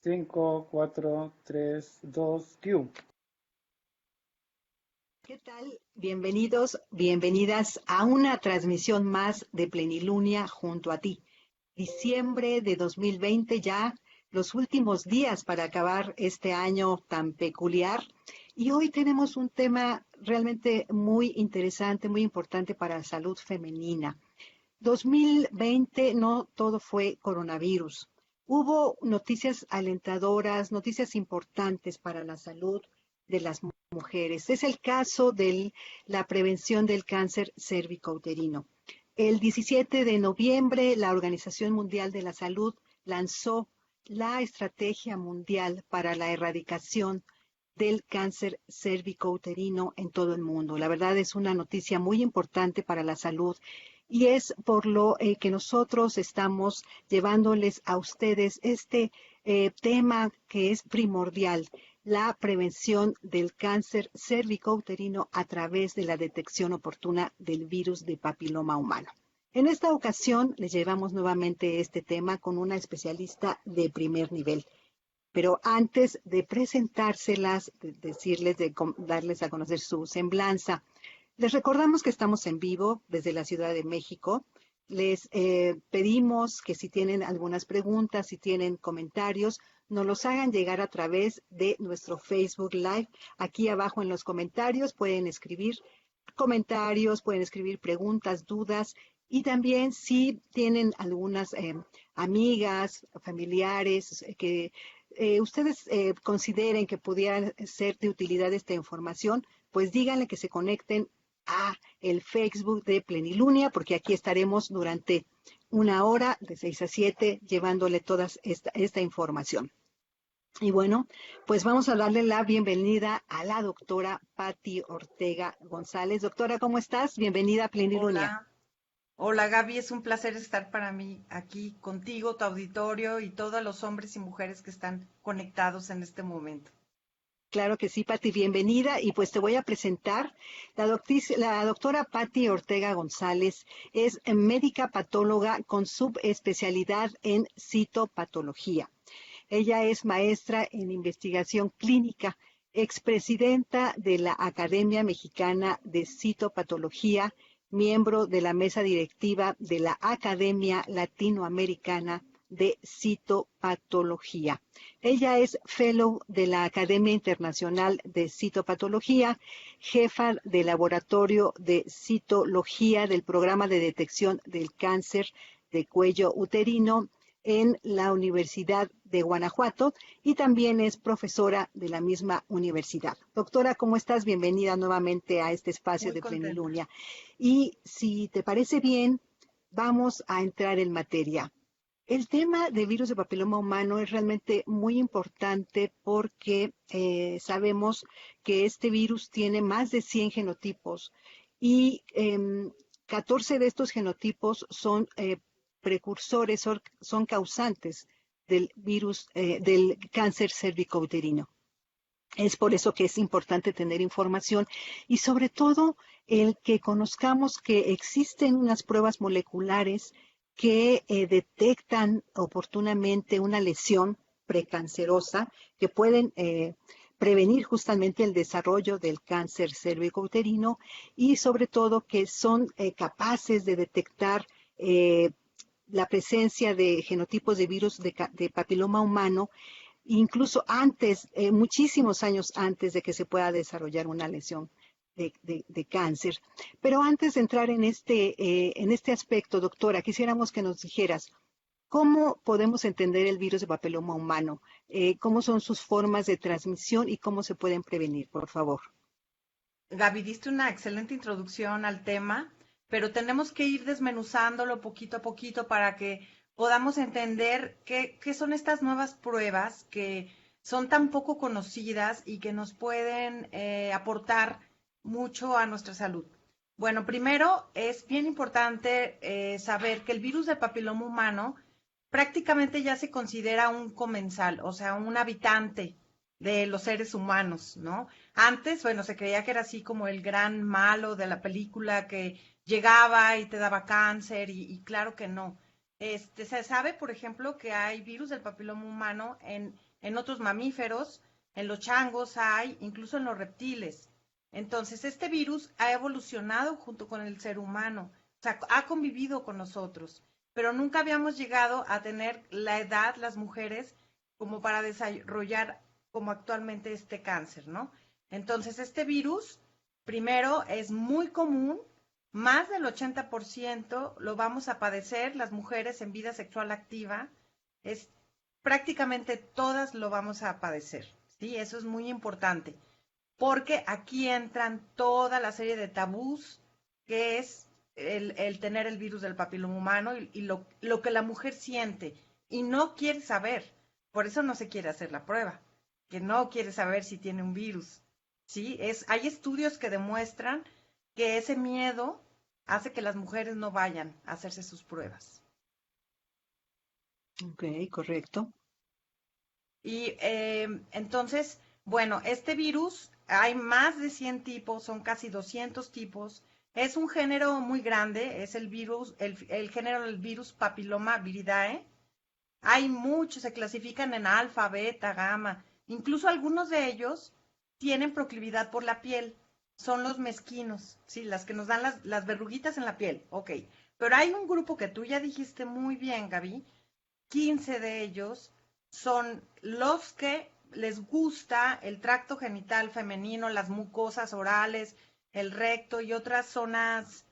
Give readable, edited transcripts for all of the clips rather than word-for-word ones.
5, 4, 3, 2, Q. ¿Qué tal? Bienvenidos, bienvenidas a una transmisión más de Plenilunea junto a ti. Diciembre de 2020 ya, los últimos días para acabar este año tan peculiar. Y hoy tenemos un tema realmente muy interesante, muy importante para la salud femenina. 2020 no todo fue coronavirus. Hubo noticias alentadoras, noticias importantes para la salud de las mujeres. Es el caso de la prevención del cáncer cérvico-uterino. El 17 de noviembre, la Organización Mundial de la Salud lanzó la Estrategia Mundial para la Erradicación del Cáncer Cérvico-Uterino en todo el mundo. La verdad es una noticia muy importante para la salud y es por lo que nosotros estamos llevándoles a ustedes este tema que es primordial, la prevención del cáncer cérvico-uterino a través de la detección oportuna del virus de papiloma humano. En esta ocasión les llevamos nuevamente este tema con una especialista de primer nivel. Pero antes de presentárselas, de decirles, darles a conocer su semblanza, les recordamos que estamos en vivo desde la Ciudad de México. Les pedimos que si tienen algunas preguntas, si tienen comentarios, nos los hagan llegar a través de nuestro Facebook Live. Aquí abajo en los comentarios pueden escribir comentarios, pueden escribir preguntas, dudas y también si tienen algunas amigas, familiares que ustedes consideren que pudiera ser de utilidad esta información, pues díganle que se conecten a el Facebook de Plenilunea, porque aquí estaremos durante una hora de 6 a 7 llevándole toda esta información. Y bueno, pues vamos a darle la bienvenida a la doctora Patti Ortega González. Doctora, ¿cómo estás? Bienvenida a Plenilunea. Hola, hola Gaby, es un placer estar para mí aquí contigo, tu auditorio y todos los hombres y mujeres que están conectados en este momento. Claro que sí, Patti, bienvenida. Y pues te voy a presentar. La doctora Patti Ortega González es médica patóloga con subespecialidad en citopatología. Ella es maestra en investigación clínica, expresidenta de la Academia Mexicana de Citopatología, miembro de la mesa directiva de la Academia Latinoamericana de Citopatología. Ella es fellow de la Academia Internacional de Citopatología, jefa de laboratorio de citología del programa de detección del cáncer de cuello uterino en la Universidad de Guanajuato y también es profesora de la misma universidad. Doctora, ¿cómo estás? Bienvenida nuevamente a este espacio Muy de contenta. Plenilunea. Y si te parece bien, vamos a entrar en materia. El tema del virus de papiloma humano es realmente muy importante porque sabemos que este virus tiene más de 100 genotipos y 14 de estos genotipos son precursores, son causantes del virus, del cáncer cérvico-uterino. Es por eso que es importante tener información y sobre todo el que conozcamos que existen unas pruebas moleculares que detectan oportunamente una lesión precancerosa que pueden prevenir justamente el desarrollo del cáncer cérvico-uterino y sobre todo que son capaces de detectar la presencia de genotipos de virus de papiloma humano incluso antes, muchísimos años antes de que se pueda desarrollar una lesión de cáncer. Pero antes de entrar en este aspecto, doctora, quisiéramos que nos dijeras, ¿cómo podemos entender el virus de papiloma humano? ¿Cómo son sus formas de transmisión y cómo se pueden prevenir, por favor? Gaby, diste una excelente introducción al tema, pero tenemos que ir desmenuzándolo poquito a poquito para que podamos entender qué son estas nuevas pruebas que son tan poco conocidas y que nos pueden aportar mucho a nuestra salud. Bueno, primero es bien importante saber que el virus del papiloma humano prácticamente ya se considera un comensal, o sea, un habitante de los seres humanos, ¿no? Antes, bueno, se creía que era así como el gran malo de la película que llegaba y te daba cáncer y claro que no. Se sabe, por ejemplo, que hay virus del papiloma humano en otros mamíferos, en los changos hay, incluso en los reptiles. Entonces, este virus ha evolucionado junto con el ser humano, o sea, ha convivido con nosotros, pero nunca habíamos llegado a tener la edad, las mujeres, como para desarrollar como actualmente este cáncer, ¿no? Entonces, este virus, primero, es muy común, más del 80% lo vamos a padecer las mujeres en vida sexual activa, es prácticamente todas lo vamos a padecer, ¿sí? Eso es muy importante, porque aquí entran toda la serie de tabús que es el tener el virus del papiloma humano y lo que la mujer siente y no quiere saber. Por eso no se quiere hacer la prueba, que no quiere saber si tiene un virus, ¿sí? Hay estudios que demuestran que ese miedo hace que las mujeres no vayan a hacerse sus pruebas. Ok, correcto. Y entonces, bueno, este virus, hay más de 100 tipos, son casi 200 tipos. Es un género muy grande, es el virus, el género del virus papiloma viridae. Hay muchos, se clasifican en alfa, beta, gamma. Incluso algunos de ellos tienen proclividad por la piel. Son los mezquinos, sí, las que nos dan las verruguitas en la piel. Ok. Pero hay un grupo que tú ya dijiste muy bien, Gaby. 15 de ellos son los que les gusta el tracto genital femenino, las mucosas orales, el recto y otras zonas,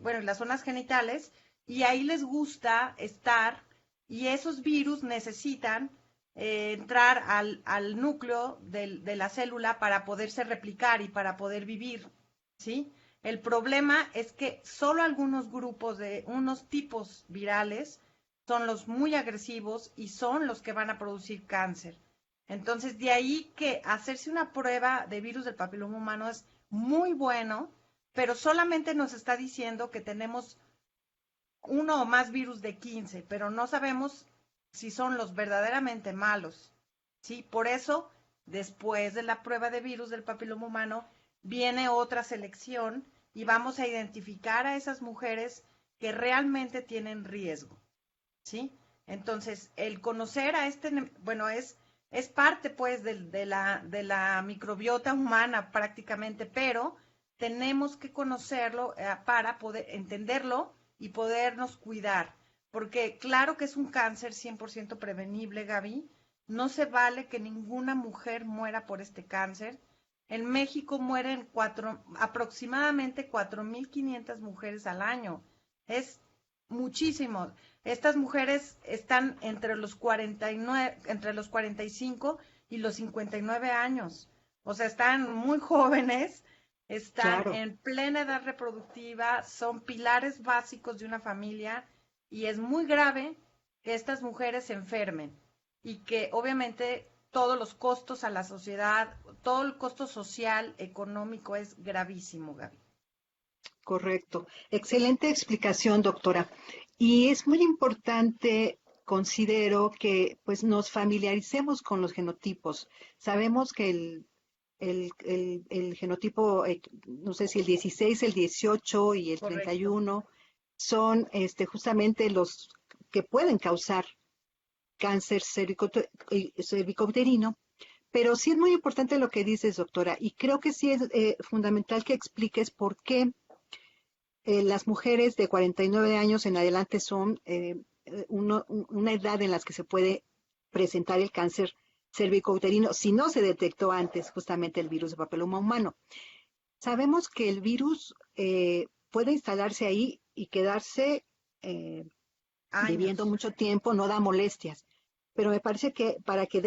bueno, las zonas genitales, y ahí les gusta estar, y esos virus necesitan entrar al núcleo de la célula para poderse replicar y para poder vivir, ¿sí? El problema es que solo algunos grupos de unos tipos virales son los muy agresivos y son los que van a producir cáncer. Entonces, de ahí que hacerse una prueba de virus del papiloma humano es muy bueno, pero solamente nos está diciendo que tenemos uno o más virus de 15, pero no sabemos si son los verdaderamente malos. ¿Sí? Por eso, después de la prueba de virus del papiloma humano, viene otra selección y vamos a identificar a esas mujeres que realmente tienen riesgo. ¿Sí? Entonces, el conocer a bueno, es parte pues de la microbiota humana prácticamente, pero tenemos que conocerlo para poder entenderlo y podernos cuidar, porque claro que es un cáncer 100% prevenible, Gaby, no se vale que ninguna mujer muera por este cáncer. En México mueren aproximadamente 4.500 mujeres al año. Es muchísimo. Estas mujeres están entre los 45 y los 59 años. O sea, están muy jóvenes, están Claro. en plena edad reproductiva, son pilares básicos de una familia y es muy grave que estas mujeres se enfermen y que obviamente todos los costos a la sociedad, todo el costo social, económico es gravísimo, Gaby. Correcto. Excelente explicación, doctora. Y es muy importante, considero, que pues nos familiaricemos con los genotipos. Sabemos que el genotipo, no sé si el 16, el 18 y el Correcto. 31 son justamente los que pueden causar cáncer cervicouterino. Pero sí es muy importante lo que dices, doctora, y creo que sí es fundamental que expliques por qué las mujeres de 49 años en adelante son una edad en la que se puede presentar el cáncer cervicouterino si no se detectó antes justamente el virus de papiloma humano. Sabemos que el virus puede instalarse ahí y quedarse viviendo Años. mucho tiempo, no da molestias. Pero me parece que para que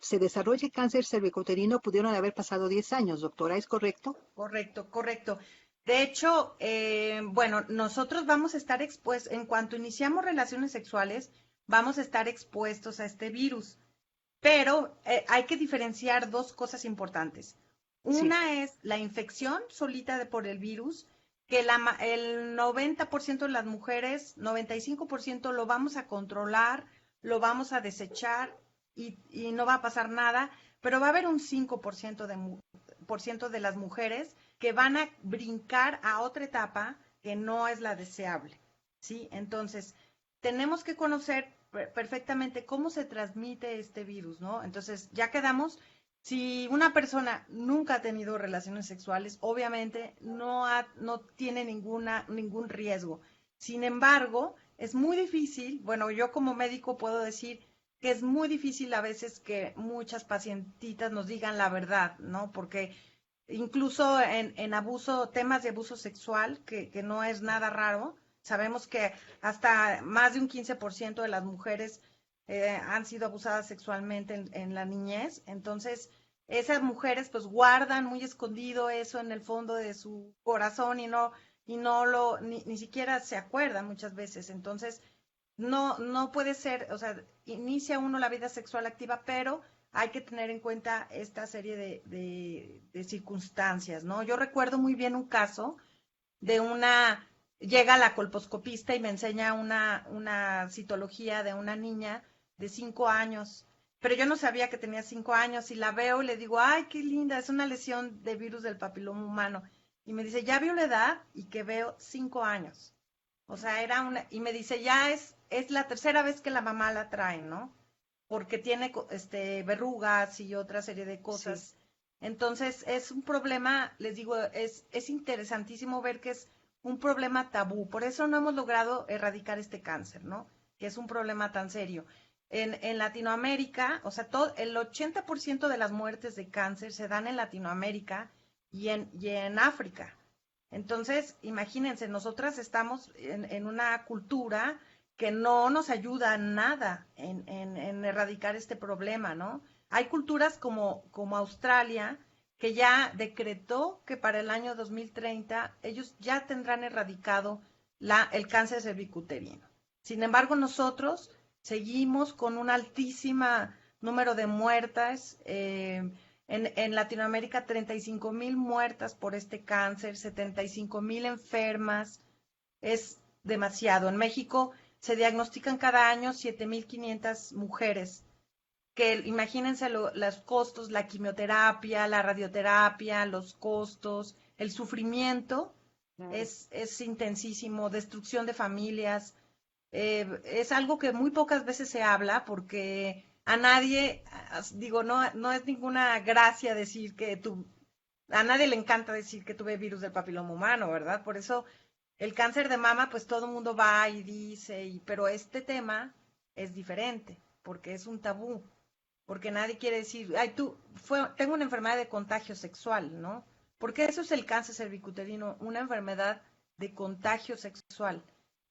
se desarrolle cáncer cervicouterino pudieron haber pasado 10 años, doctora, ¿es correcto? Correcto, correcto. De hecho, bueno, nosotros vamos a estar expuestos, en cuanto iniciamos relaciones sexuales, vamos a estar expuestos a este virus. Pero hay que diferenciar dos cosas importantes. Sí, Una es la infección solita por el virus, que el 90% de las mujeres, 95% lo vamos a controlar, lo vamos a desechar y no va a pasar nada, pero va a haber un 5% de las mujeres que van a brincar a otra etapa que no es la deseable. ¿sí? Entonces, tenemos que conocer perfectamente cómo se transmite este virus, ¿no? Entonces, ya quedamos, si una persona nunca ha tenido relaciones sexuales, obviamente no tiene ningún riesgo. Sin embargo, es muy difícil, bueno, yo como médico puedo decir que es muy difícil a veces que muchas pacientitas nos digan la verdad, ¿no? Porque incluso en abuso, temas de abuso sexual, que no es nada raro, sabemos que hasta más de un 15% de las mujeres han sido abusadas sexualmente en la niñez. Entonces, esas mujeres pues guardan muy escondido eso en el fondo de su corazón ni siquiera se acuerdan muchas veces. Entonces, no puede ser, o sea, inicia uno la vida sexual activa, pero hay que tener en cuenta esta serie de circunstancias, ¿no? Yo recuerdo muy bien un caso de llega la colposcopista y me enseña una citología de una niña de 5 años, pero yo no sabía que tenía 5 años y la veo y le digo, ay, qué linda, es una lesión de virus del papiloma humano. Y me dice, ¿ya vio la edad? Y que veo 5 años. O sea, y me dice, ya es la tercera vez que la mamá la trae, ¿no? Porque tiene verrugas y otra serie de Sí. cosas. Entonces, es un problema, les digo, es interesantísimo ver que es un problema tabú. Por eso no hemos logrado erradicar este cáncer, ¿no? Que es un problema tan serio. En Latinoamérica, o sea, el 80% de las muertes de cáncer se dan en Latinoamérica y en África. Entonces, imagínense, nosotras estamos en una cultura que no nos ayuda nada en erradicar este problema, ¿no? Hay culturas como Australia que ya decretó que para el año 2030 ellos ya tendrán erradicado el cáncer cervicuterino. Sin embargo, nosotros seguimos con un altísimo número de muertas. En Latinoamérica, 35,000 muertas por este cáncer, 75,000 enfermas. Es demasiado. En México se diagnostican cada año 7,500 mujeres, que imagínense los costos, la quimioterapia, la radioterapia, los costos, el sufrimiento Claro. es intensísimo, destrucción de familias. Es algo que muy pocas veces se habla porque a nadie, digo, no es ninguna gracia decir a nadie le encanta decir que tuve virus del papiloma humano, ¿verdad? Por eso el cáncer de mama, pues todo el mundo va y dice, pero este tema es diferente, porque es un tabú, porque nadie quiere decir, ay, tengo una enfermedad de contagio sexual, ¿no? Porque eso es el cáncer cervicuterino, una enfermedad de contagio sexual.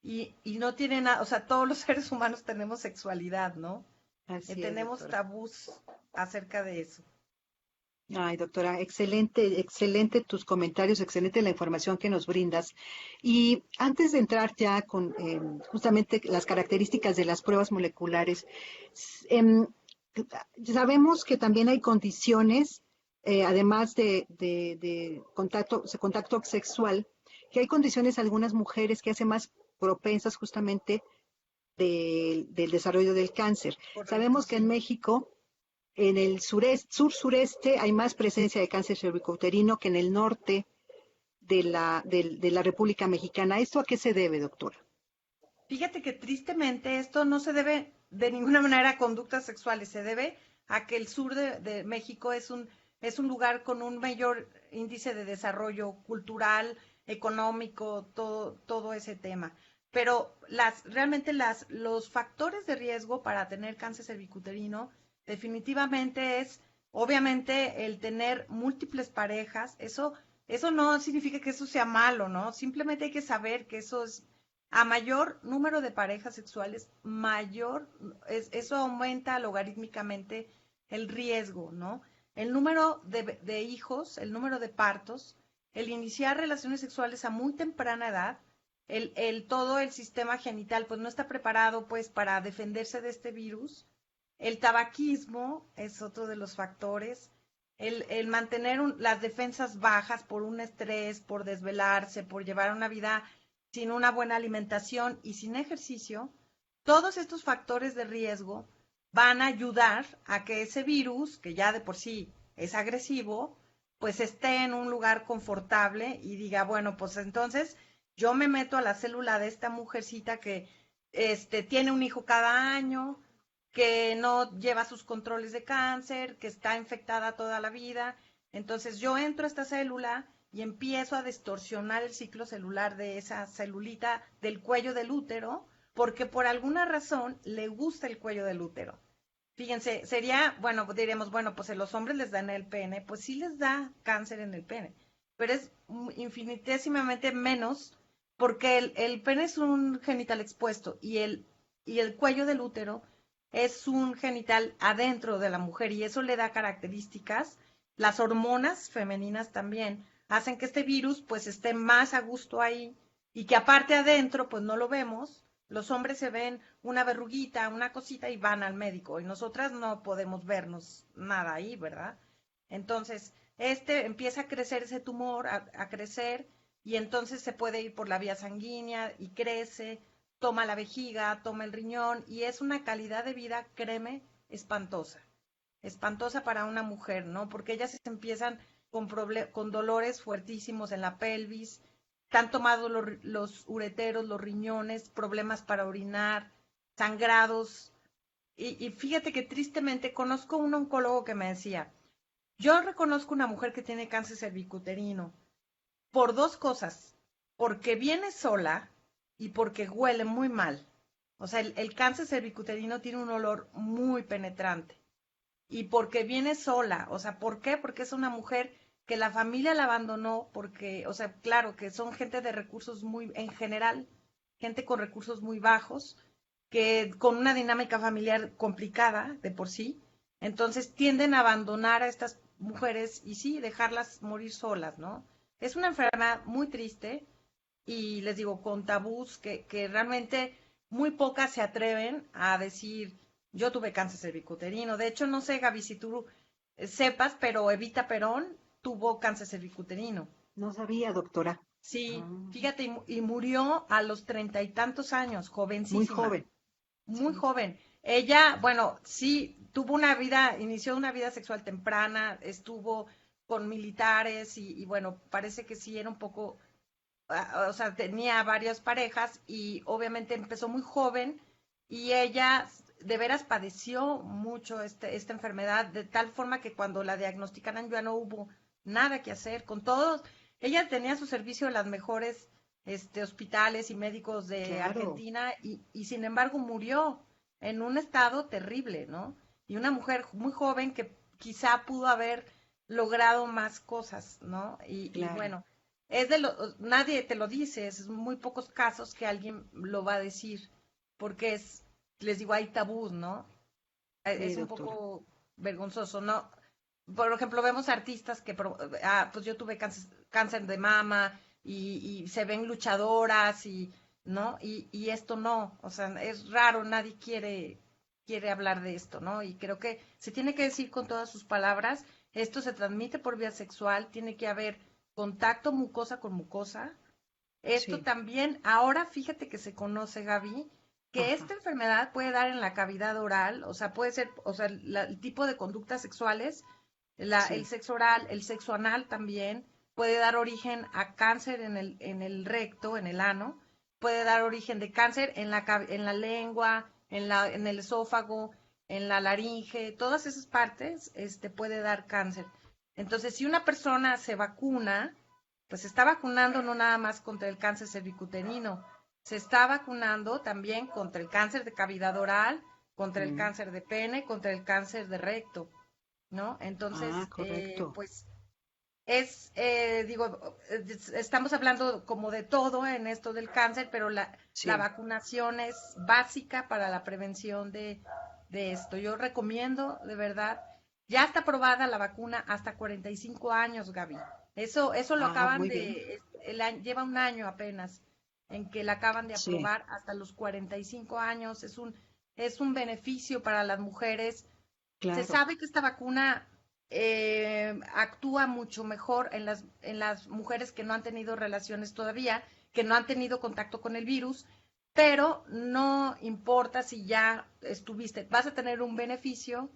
Y no tiene nada, o sea, todos los seres humanos tenemos sexualidad, ¿no? Así es, Tenemos doctora. tabús acerca de eso. Ay, doctora, excelente, excelente tus comentarios, excelente la información que nos brindas. Y antes de entrar ya con justamente las características de las pruebas moleculares, s- em, sabemos que también hay condiciones, además de contacto sexual, que hay condiciones, algunas mujeres que hacen más propensas justamente del desarrollo del cáncer. Correcto, Sabemos que en sí. México en el sur-sureste hay más presencia de cáncer cervicouterino que en el norte de la República Mexicana. ¿Esto a qué se debe, doctora? Fíjate que tristemente esto no se debe de ninguna manera a conductas sexuales, se debe a que el sur de México es un lugar con un mayor índice de desarrollo cultural, económico, todo ese tema. Pero realmente los factores de riesgo para tener cáncer cervicuterino definitivamente obviamente, el tener múltiples parejas. Eso no significa que eso sea malo, ¿no? Simplemente hay que saber que a mayor número de parejas sexuales, eso aumenta logarítmicamente el riesgo, ¿no? El número de hijos, el número de partos, el iniciar relaciones sexuales a muy temprana edad, todo el sistema genital pues no está preparado pues para defenderse de este virus. El tabaquismo es otro de los factores. El mantener las defensas bajas por un estrés, por desvelarse, por llevar una vida sin una buena alimentación y sin ejercicio, todos estos factores de riesgo van a ayudar a que ese virus, que ya de por sí es agresivo, pues esté en un lugar confortable y diga, bueno, pues entonces yo me meto a la célula de esta mujercita que tiene un hijo cada año, que no lleva sus controles de cáncer, que está infectada toda la vida. Entonces yo entro a esta célula y empiezo a distorsionar el ciclo celular de esa celulita del cuello del útero, porque por alguna razón le gusta el cuello del útero. Fíjense, sería, bueno, diríamos, bueno, pues a los hombres les da en el pene, pues sí les da cáncer en el pene, pero es infinitesimamente menos porque el pene es un genital expuesto y el cuello del útero es un genital adentro de la mujer y eso le da características. Las hormonas femeninas también hacen que este virus pues esté más a gusto ahí y que aparte adentro pues no lo vemos. Los hombres se ven una verruguita, una cosita y van al médico y nosotras no podemos vernos nada ahí, ¿verdad? Entonces, empieza a crecer ese tumor, a crecer y entonces se puede ir por la vía sanguínea y crece, toma la vejiga, toma el riñón y es una calidad de vida, créeme, espantosa. Espantosa para una mujer, ¿no? Porque ellas se empiezan con dolores fuertísimos en la pelvis, están tomados los ureteros, los riñones, problemas para orinar, sangrados. Y fíjate que tristemente conozco un oncólogo que me decía, yo reconozco una mujer que tiene cáncer cervicuterino por dos cosas, porque viene sola y porque huele muy mal. O sea, el cáncer cervicuterino tiene un olor muy penetrante. Y porque viene sola, o sea, ¿por qué? Porque es una mujer que la familia la abandonó, porque, o sea, claro, que son gente de recursos muy, en general, gente con recursos muy bajos, que con una dinámica familiar complicada de por sí, entonces tienden a abandonar a estas mujeres y sí, dejarlas morir solas, ¿no? Es una enfermedad muy triste y les digo, con tabús que realmente muy pocas se atreven a decir, yo tuve cáncer cervicuterino. De hecho, no sé, Gaby, si tú sepas, pero Evita Perón tuvo cáncer cervicuterino. No sabía, doctora. Sí, Ah, fíjate, y murió a los 30 y tantos años, muy jovencísima, joven. muy Sí. joven. Ella, bueno, sí, tuvo una vida, inició una vida sexual temprana, estuvo con militares y bueno, parece que sí era un poco, o sea, tenía varias parejas y obviamente empezó muy joven y ella de veras padeció mucho esta enfermedad, de tal forma que cuando la diagnosticaron ya no hubo nada que hacer. Con todos, ella tenía a su servicio las mejores hospitales y médicos de Claro, Argentina y sin embargo murió en un estado terrible, ¿no? Y una mujer muy joven que quizá pudo haber logrado más cosas, ¿no? Y claro. bueno, nadie te lo dice, es muy pocos casos que alguien lo va a decir, porque les digo, hay tabús, ¿no? Sí, Es un doctora. poco vergonzoso, ¿no? Por ejemplo, vemos artistas que, pues yo tuve cáncer de mama y se ven luchadoras y, ¿no? Y esto no, o sea, es raro, nadie quiere hablar de esto, ¿no? Y creo que se tiene que decir con todas sus palabras, esto se transmite por vía sexual, tiene que haber contacto mucosa con mucosa. Esto Sí. también, ahora fíjate que se conoce, Gaby, que Ajá. esta enfermedad puede dar en la cavidad oral, o sea, puede ser, o sea, el tipo de conductas sexuales, el Sí. sexo oral, el sexo anal también, puede dar origen a cáncer en el recto, en el ano, puede dar origen de cáncer en la lengua, en el esófago, en la laringe, todas esas partes, puede dar cáncer. Entonces, si una persona se vacuna, pues se está vacunando no nada más contra el cáncer cervicuterino, se está vacunando también contra el cáncer de cavidad oral, contra el Mm. cáncer de pene, contra el cáncer de recto, ¿no? Ah, Entonces, correcto. pues digo, estamos hablando como de todo en esto del cáncer, pero la Sí. vacunación es básica para la prevención de esto. Yo recomiendo, de verdad, ya está aprobada la vacuna hasta 45 años, Gaby. Eso lo Ah, acaban muy bien. de, lleva un año apenas en que la acaban de Sí, aprobar hasta los 45 años. Es un beneficio para las mujeres. Se claro. sabe que esta vacuna actúa mucho mejor en las mujeres que no han tenido relaciones todavía, que no han tenido contacto con el virus, pero no importa si ya estuviste, vas a tener un beneficio,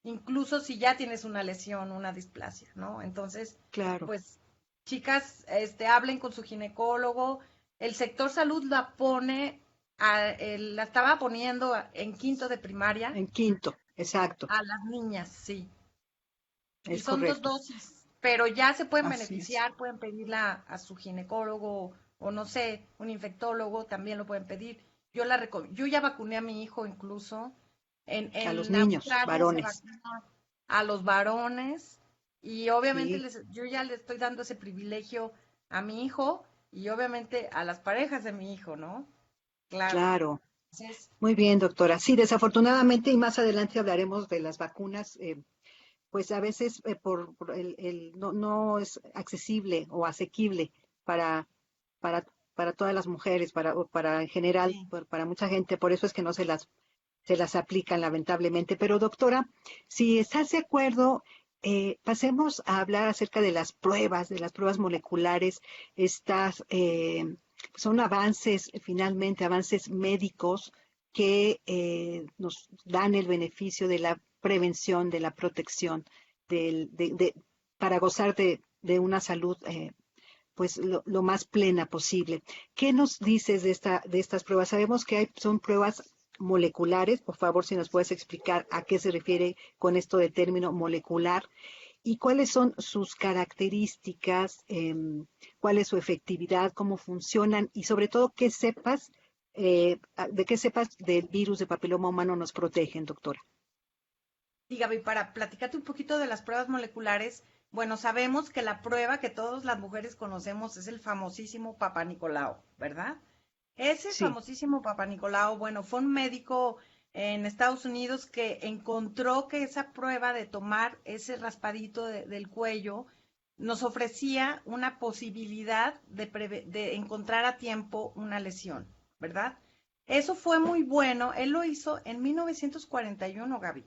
incluso si ya tienes una lesión, una displasia, ¿no? Entonces, Claro. pues, chicas, hablen con su ginecólogo, el sector salud la pone, la estaba poniendo en quinto de primaria En quinto, exacto, a las niñas, sí. Y es son 2 correcto. dosis, pero ya se pueden Así es. beneficiar, pueden pedirla a su ginecólogo o no sé, un infectólogo, también lo pueden pedir. Yo ya vacuné a mi hijo incluso. A los En niños, Australia se varones. vacuna a los varones y obviamente Sí, yo ya le estoy dando ese privilegio a mi hijo y obviamente a las parejas de mi hijo, ¿no? Claro. claro. Entonces, Muy bien, doctora. Sí, desafortunadamente, y más adelante hablaremos de las vacunas, pues a veces por no, no es accesible o asequible para, para, para todas las mujeres, o para en general, sí. para mucha gente. Por eso es que no se las aplican, lamentablemente. Pero, doctora, si estás de acuerdo, pasemos a hablar acerca de las pruebas moleculares. Estas son avances, finalmente, avances médicos que nos dan el beneficio de la prevención, de la protección, para gozar de una salud pues lo más plena posible. ¿Qué nos dices de estas pruebas? Sabemos que son pruebas moleculares. Por favor, si nos puedes explicar a qué se refiere con esto de término molecular y cuáles son sus características, cuál es su efectividad, cómo funcionan y sobre todo de qué sepas del virus de papiloma humano nos protegen, doctora. Y Gaby, para platicarte un poquito de las pruebas moleculares, bueno, sabemos que la prueba que todas las mujeres conocemos es el famosísimo Papa Nicolau, ¿verdad? Ese Sí, famosísimo Papa Nicolau, bueno, fue un médico en Estados Unidos que encontró que esa prueba de tomar ese raspadito del cuello nos ofrecía una posibilidad de encontrar a tiempo una lesión, ¿verdad? Eso fue muy bueno. Él lo hizo en 1941, Gaby.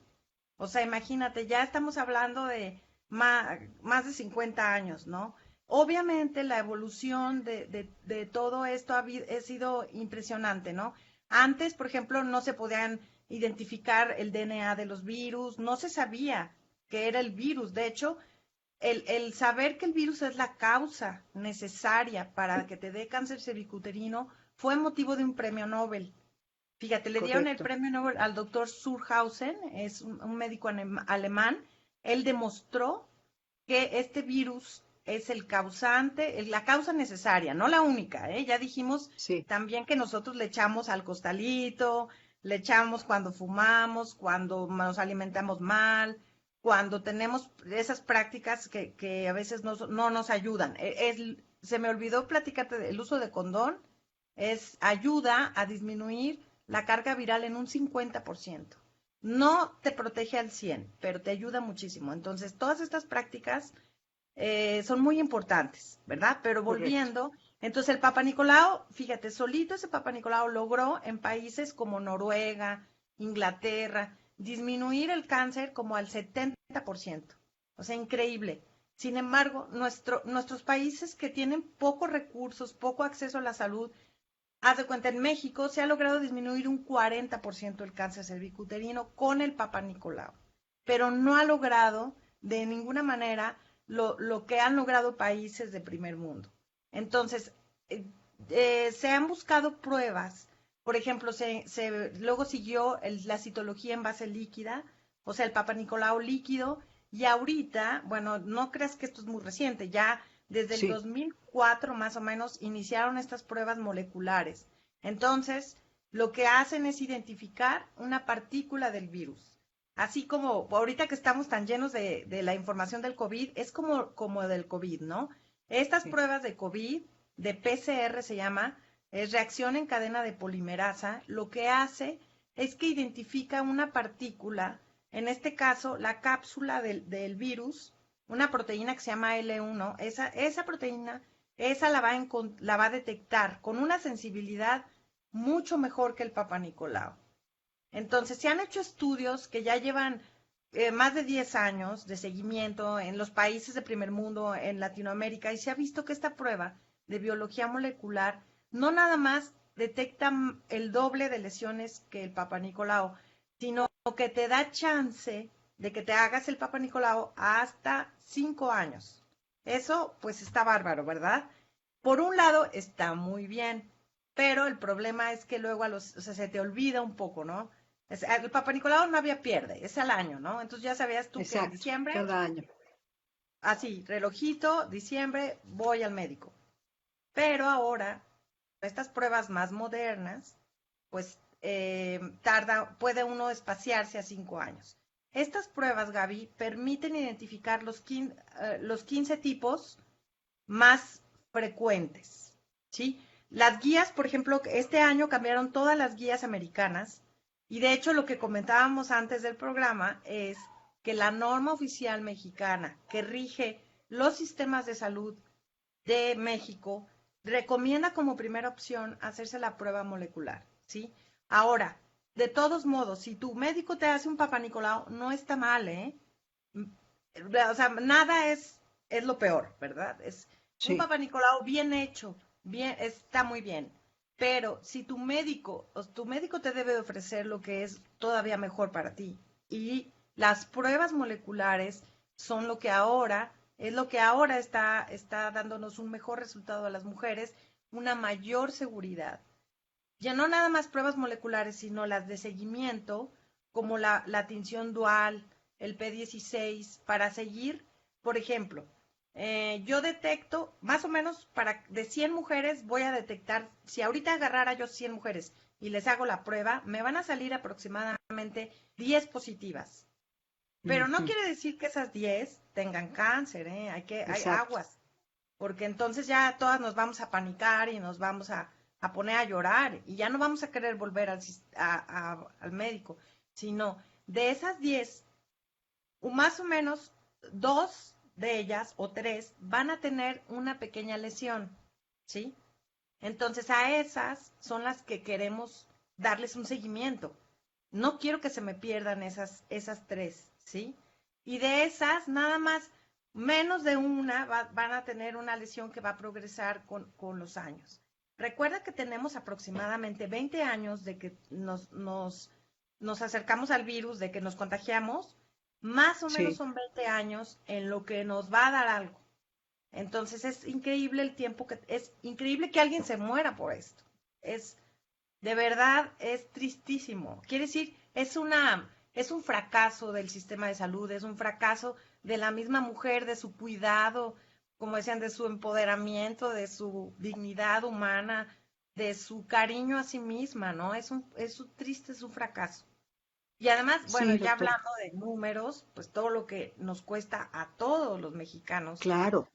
O sea, imagínate, ya estamos hablando de más de 50 años, ¿no? Obviamente la evolución de todo esto ha sido impresionante, ¿no? Antes, por ejemplo, no se podían identificar el DNA de los virus, no se sabía que era el virus. De hecho, el saber que el virus es la causa necesaria para que te dé cáncer cervicuterino fue motivo de un premio Nobel. Fíjate, le dieron el correcto. premio Nobel al doctor Surhausen, es un médico alemán. Él demostró que este virus es el causante, la causa necesaria, no la única, ¿eh? Ya dijimos Sí, también que nosotros le echamos al costalito, le echamos cuando fumamos, cuando nos alimentamos mal, cuando tenemos esas prácticas que a veces no nos ayudan. Se me olvidó platicarte del uso de condón, ayuda a disminuir la carga viral en un 50%. No te protege al 100%, pero te ayuda muchísimo. Entonces, todas estas prácticas son muy importantes, ¿verdad? Pero correcto. volviendo, entonces el Papa Nicolau, fíjate, solito ese Papa Nicolau logró en países como Noruega, Inglaterra, disminuir el cáncer como al 70%. O sea, increíble. Sin embargo, nuestros países que tienen pocos recursos, poco acceso a la salud, haz de cuenta, en México se ha logrado disminuir un 40% el cáncer cervicuterino con el Papa Nicolau, pero no ha logrado de ninguna manera lo que han logrado países de primer mundo. Entonces, se han buscado pruebas, por ejemplo, luego siguió la citología en base líquida, o sea, el Papa Nicolau líquido, y ahorita, bueno, no creas que esto es muy reciente, ya desde el Sí, 2004 más o menos iniciaron estas pruebas moleculares. Entonces, lo que hacen es identificar una partícula del virus. Así como ahorita que estamos tan llenos de la información del COVID, es como del COVID, ¿no? Estas sí. pruebas de COVID, de PCR se llama, es reacción en cadena de polimerasa, lo que hace es que identifica una partícula, en este caso la cápsula del virus, una proteína que se llama L1, esa proteína, esa la va a detectar con una sensibilidad mucho mejor que el Papa Nicolau. Entonces, se han hecho estudios que ya llevan más de 10 años de seguimiento en los países de primer mundo, en Latinoamérica, y se ha visto que esta prueba de biología molecular no nada más detecta el doble de lesiones que el Papa Nicolau, sino que te da chance de que te hagas el Papa Nicolau hasta 5 años. Eso, pues, está bárbaro, ¿verdad? Por un lado, está muy bien, pero el problema es que luego o sea, se te olvida un poco, ¿no? El Papa Nicolau no había pierde, es al año, ¿no? Entonces ya sabías tú que en Exacto, diciembre, cada año. así, relojito, diciembre, voy al médico. Pero ahora, estas pruebas más modernas, pues puede uno espaciarse a 5 años. Estas pruebas, Gaby, permiten identificar los 15 tipos más frecuentes, ¿sí? Las guías, por ejemplo, este año cambiaron todas las guías americanas y de hecho lo que comentábamos antes del programa es que la norma oficial mexicana que rige los sistemas de salud de México recomienda como primera opción hacerse la prueba molecular, ¿sí? Ahora, de todos modos, si tu médico te hace un Papa Nicolau, no está mal, ¿eh? O sea, nada es lo peor, ¿verdad? Es un Sí, Papa Nicolau bien hecho, bien, está muy bien. Pero si tu médico te debe ofrecer lo que es todavía mejor para ti. Y las pruebas moleculares son lo que ahora está dándonos un mejor resultado a las mujeres, una mayor seguridad. Ya no nada más pruebas moleculares, sino las de seguimiento, como la tinción dual, el P16, para seguir, por ejemplo, yo detecto, más o menos, de 100 mujeres voy a detectar, si ahorita agarrara yo 100 mujeres y les hago la prueba, me van a salir aproximadamente 10 positivas. Pero no ujú, quiere decir que esas 10 tengan cáncer, ¿eh? Hay exacto. aguas, porque entonces ya todas nos vamos a panicar y nos vamos a poner a llorar y ya no vamos a querer volver al médico, sino de esas 10, más o menos 2 de ellas o 3 van a tener una pequeña lesión, ¿sí? Entonces a esas son las que queremos darles un seguimiento. No quiero que se me pierdan esas 3, ¿sí? Y de esas, nada más, menos de una van a tener una lesión que va a progresar con los años. Recuerda que tenemos aproximadamente 20 años de que nos acercamos al virus, de que nos contagiamos, más o menos Sí, son 20 años en lo que nos va a dar algo. Entonces es increíble es increíble que alguien se muera por esto. Es, de verdad, es tristísimo. Quiere decir, es un fracaso del sistema de salud, es un fracaso de la misma mujer, de su cuidado, como decían, de su empoderamiento, de su dignidad humana, de su cariño a sí misma, ¿no? Triste, es un fracaso. Y además, bueno, sí, ya doctora. hablando de números, pues todo lo que nos cuesta a todos los mexicanos Claro,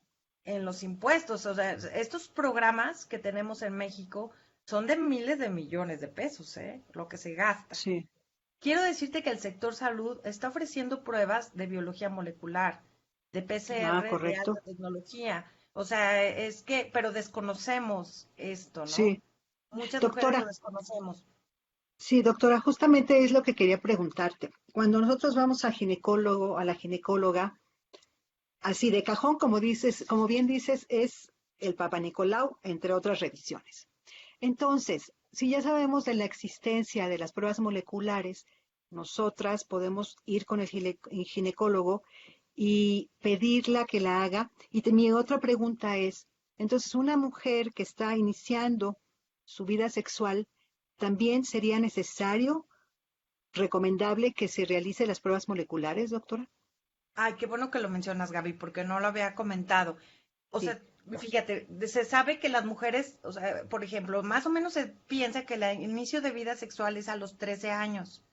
en los impuestos. O sea, estos programas que tenemos en México son de miles de millones de pesos, ¿eh? Lo que se gasta. sí. Quiero decirte que el sector salud está ofreciendo pruebas de biología molecular, de Ah, PCR de alta correcto. tecnología. O sea, pero desconocemos esto, ¿no? Sí, Muchas mujeres lo doctora. desconocemos. Sí, doctora, justamente es lo que quería preguntarte. Cuando nosotros vamos al ginecólogo, a la ginecóloga, así de cajón, como dices, como bien dices, es el Papa Nicolau, entre otras revisiones. Entonces, si ya sabemos de la existencia de las pruebas moleculares, nosotras podemos ir con el ginecólogo y pedirla que la haga. Y mi otra pregunta es, entonces, una mujer que está iniciando su vida sexual, ¿también sería necesario, recomendable que se realice las pruebas moleculares, doctora? Ay, qué bueno que lo mencionas, Gaby, porque no lo había comentado. O Sí, sea, fíjate, se sabe que las mujeres, o sea, por ejemplo, más o menos se piensa que el inicio de vida sexual es a los 13 años,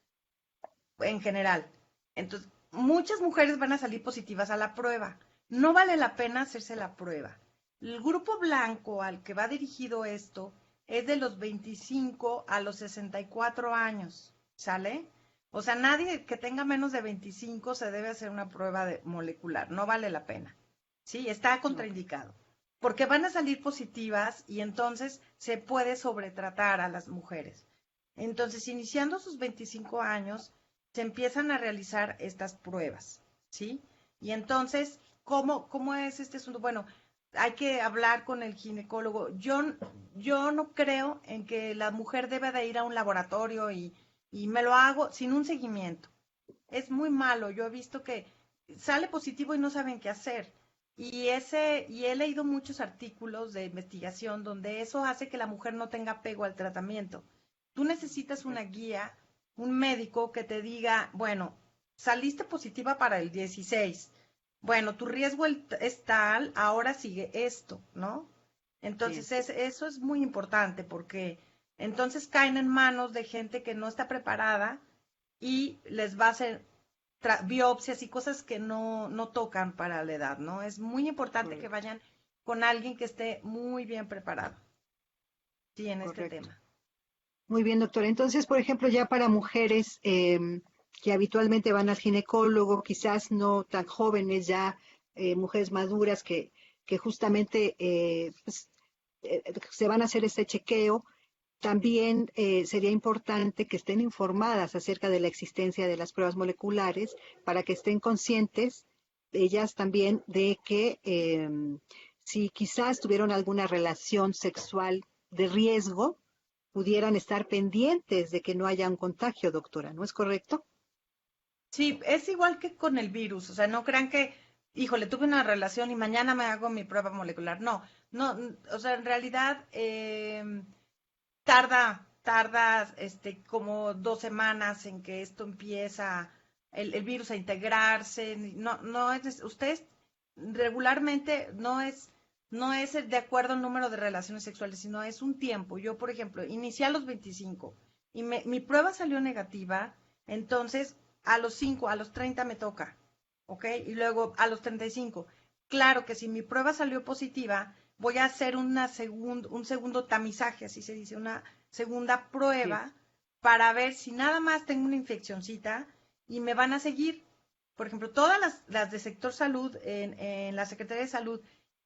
en general. Entonces, muchas mujeres van a salir positivas a la prueba. No vale la pena hacerse la prueba. El grupo blanco al que va dirigido esto es de los 25 a los 64 años, ¿sale? O sea, nadie que tenga menos de 25 se debe hacer una prueba molecular, no vale la pena. Sí, está ok. contraindicado. Porque van a salir positivas y entonces se puede sobretratar a las mujeres. Entonces, iniciando sus 25 años, se empiezan a realizar estas pruebas, ¿sí? Y entonces, ¿cómo es este asunto? Bueno, hay que hablar con el ginecólogo. Yo no creo en que la mujer debe de ir a un laboratorio y me lo hago sin un seguimiento. Es muy malo. Yo he visto que sale positivo y no saben qué hacer. y he leído muchos artículos de investigación donde eso hace que la mujer no tenga apego al tratamiento. Tú necesitas una guía, un médico que te diga, bueno, saliste positiva para el 16. Bueno, tu riesgo es tal, ahora sigue esto, ¿no? Sí, Entonces, eso es muy importante porque entonces caen en manos de gente que no está preparada y les va a hacer biopsias y cosas que no tocan para la edad, ¿no? Es muy importante que correcto, vayan con alguien que esté muy bien preparado, sí, en este correcto. tema. Muy bien, doctora. Entonces, por ejemplo, ya para mujeres que habitualmente van al ginecólogo, quizás no tan jóvenes, ya mujeres maduras que justamente se van a hacer este chequeo, también sería importante que estén informadas acerca de la existencia de las pruebas moleculares para que estén conscientes ellas también de que si quizás tuvieron alguna relación sexual de riesgo, pudieran estar pendientes de que no haya un contagio, doctora, ¿no es correcto? Sí, es igual que con el virus, o sea, no crean que, híjole, tuve una relación y mañana me hago mi prueba molecular. No, no, o sea, en realidad tarda como 2 semanas en que esto empieza, el virus a integrarse. No es, ustedes regularmente no es de acuerdo al número de relaciones sexuales, sino es un tiempo. Yo, por ejemplo, inicié a los 25 y mi prueba salió negativa, entonces a los 5, a los 30 me toca, ¿ok? Y luego a los 35. Claro que si mi prueba salió positiva, voy a hacer un segundo tamizaje, así se dice, una segunda Sí, prueba para ver si nada más tengo una infeccioncita y me van a seguir. Por ejemplo, todas las de sector salud, en la Secretaría de Salud,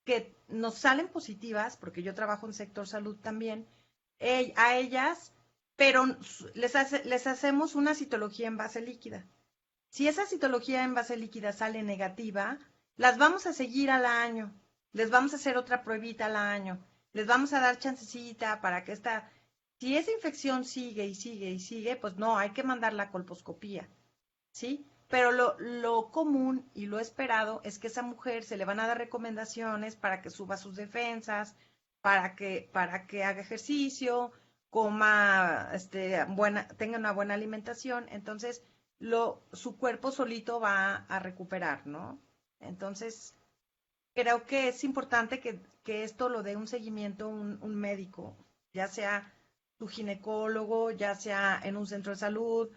que nos salen positivas, porque yo trabajo en sector salud también, a ellas, pero les hacemos una citología en base líquida. Si esa citología en base líquida sale negativa, las vamos a seguir al año, les vamos a hacer otra pruebita al año, les vamos a dar chancecita para que si esa infección sigue y sigue y sigue, pues no, hay que mandar la colposcopía, ¿sí? Pero lo común y lo esperado es que esa mujer se le van a dar recomendaciones para que suba sus defensas, para que haga ejercicio, coma, tenga una buena alimentación. Entonces, su cuerpo solito va a recuperar, ¿no? Entonces, creo que es importante que esto lo dé un seguimiento un médico, ya sea su ginecólogo, ya sea en un centro de salud,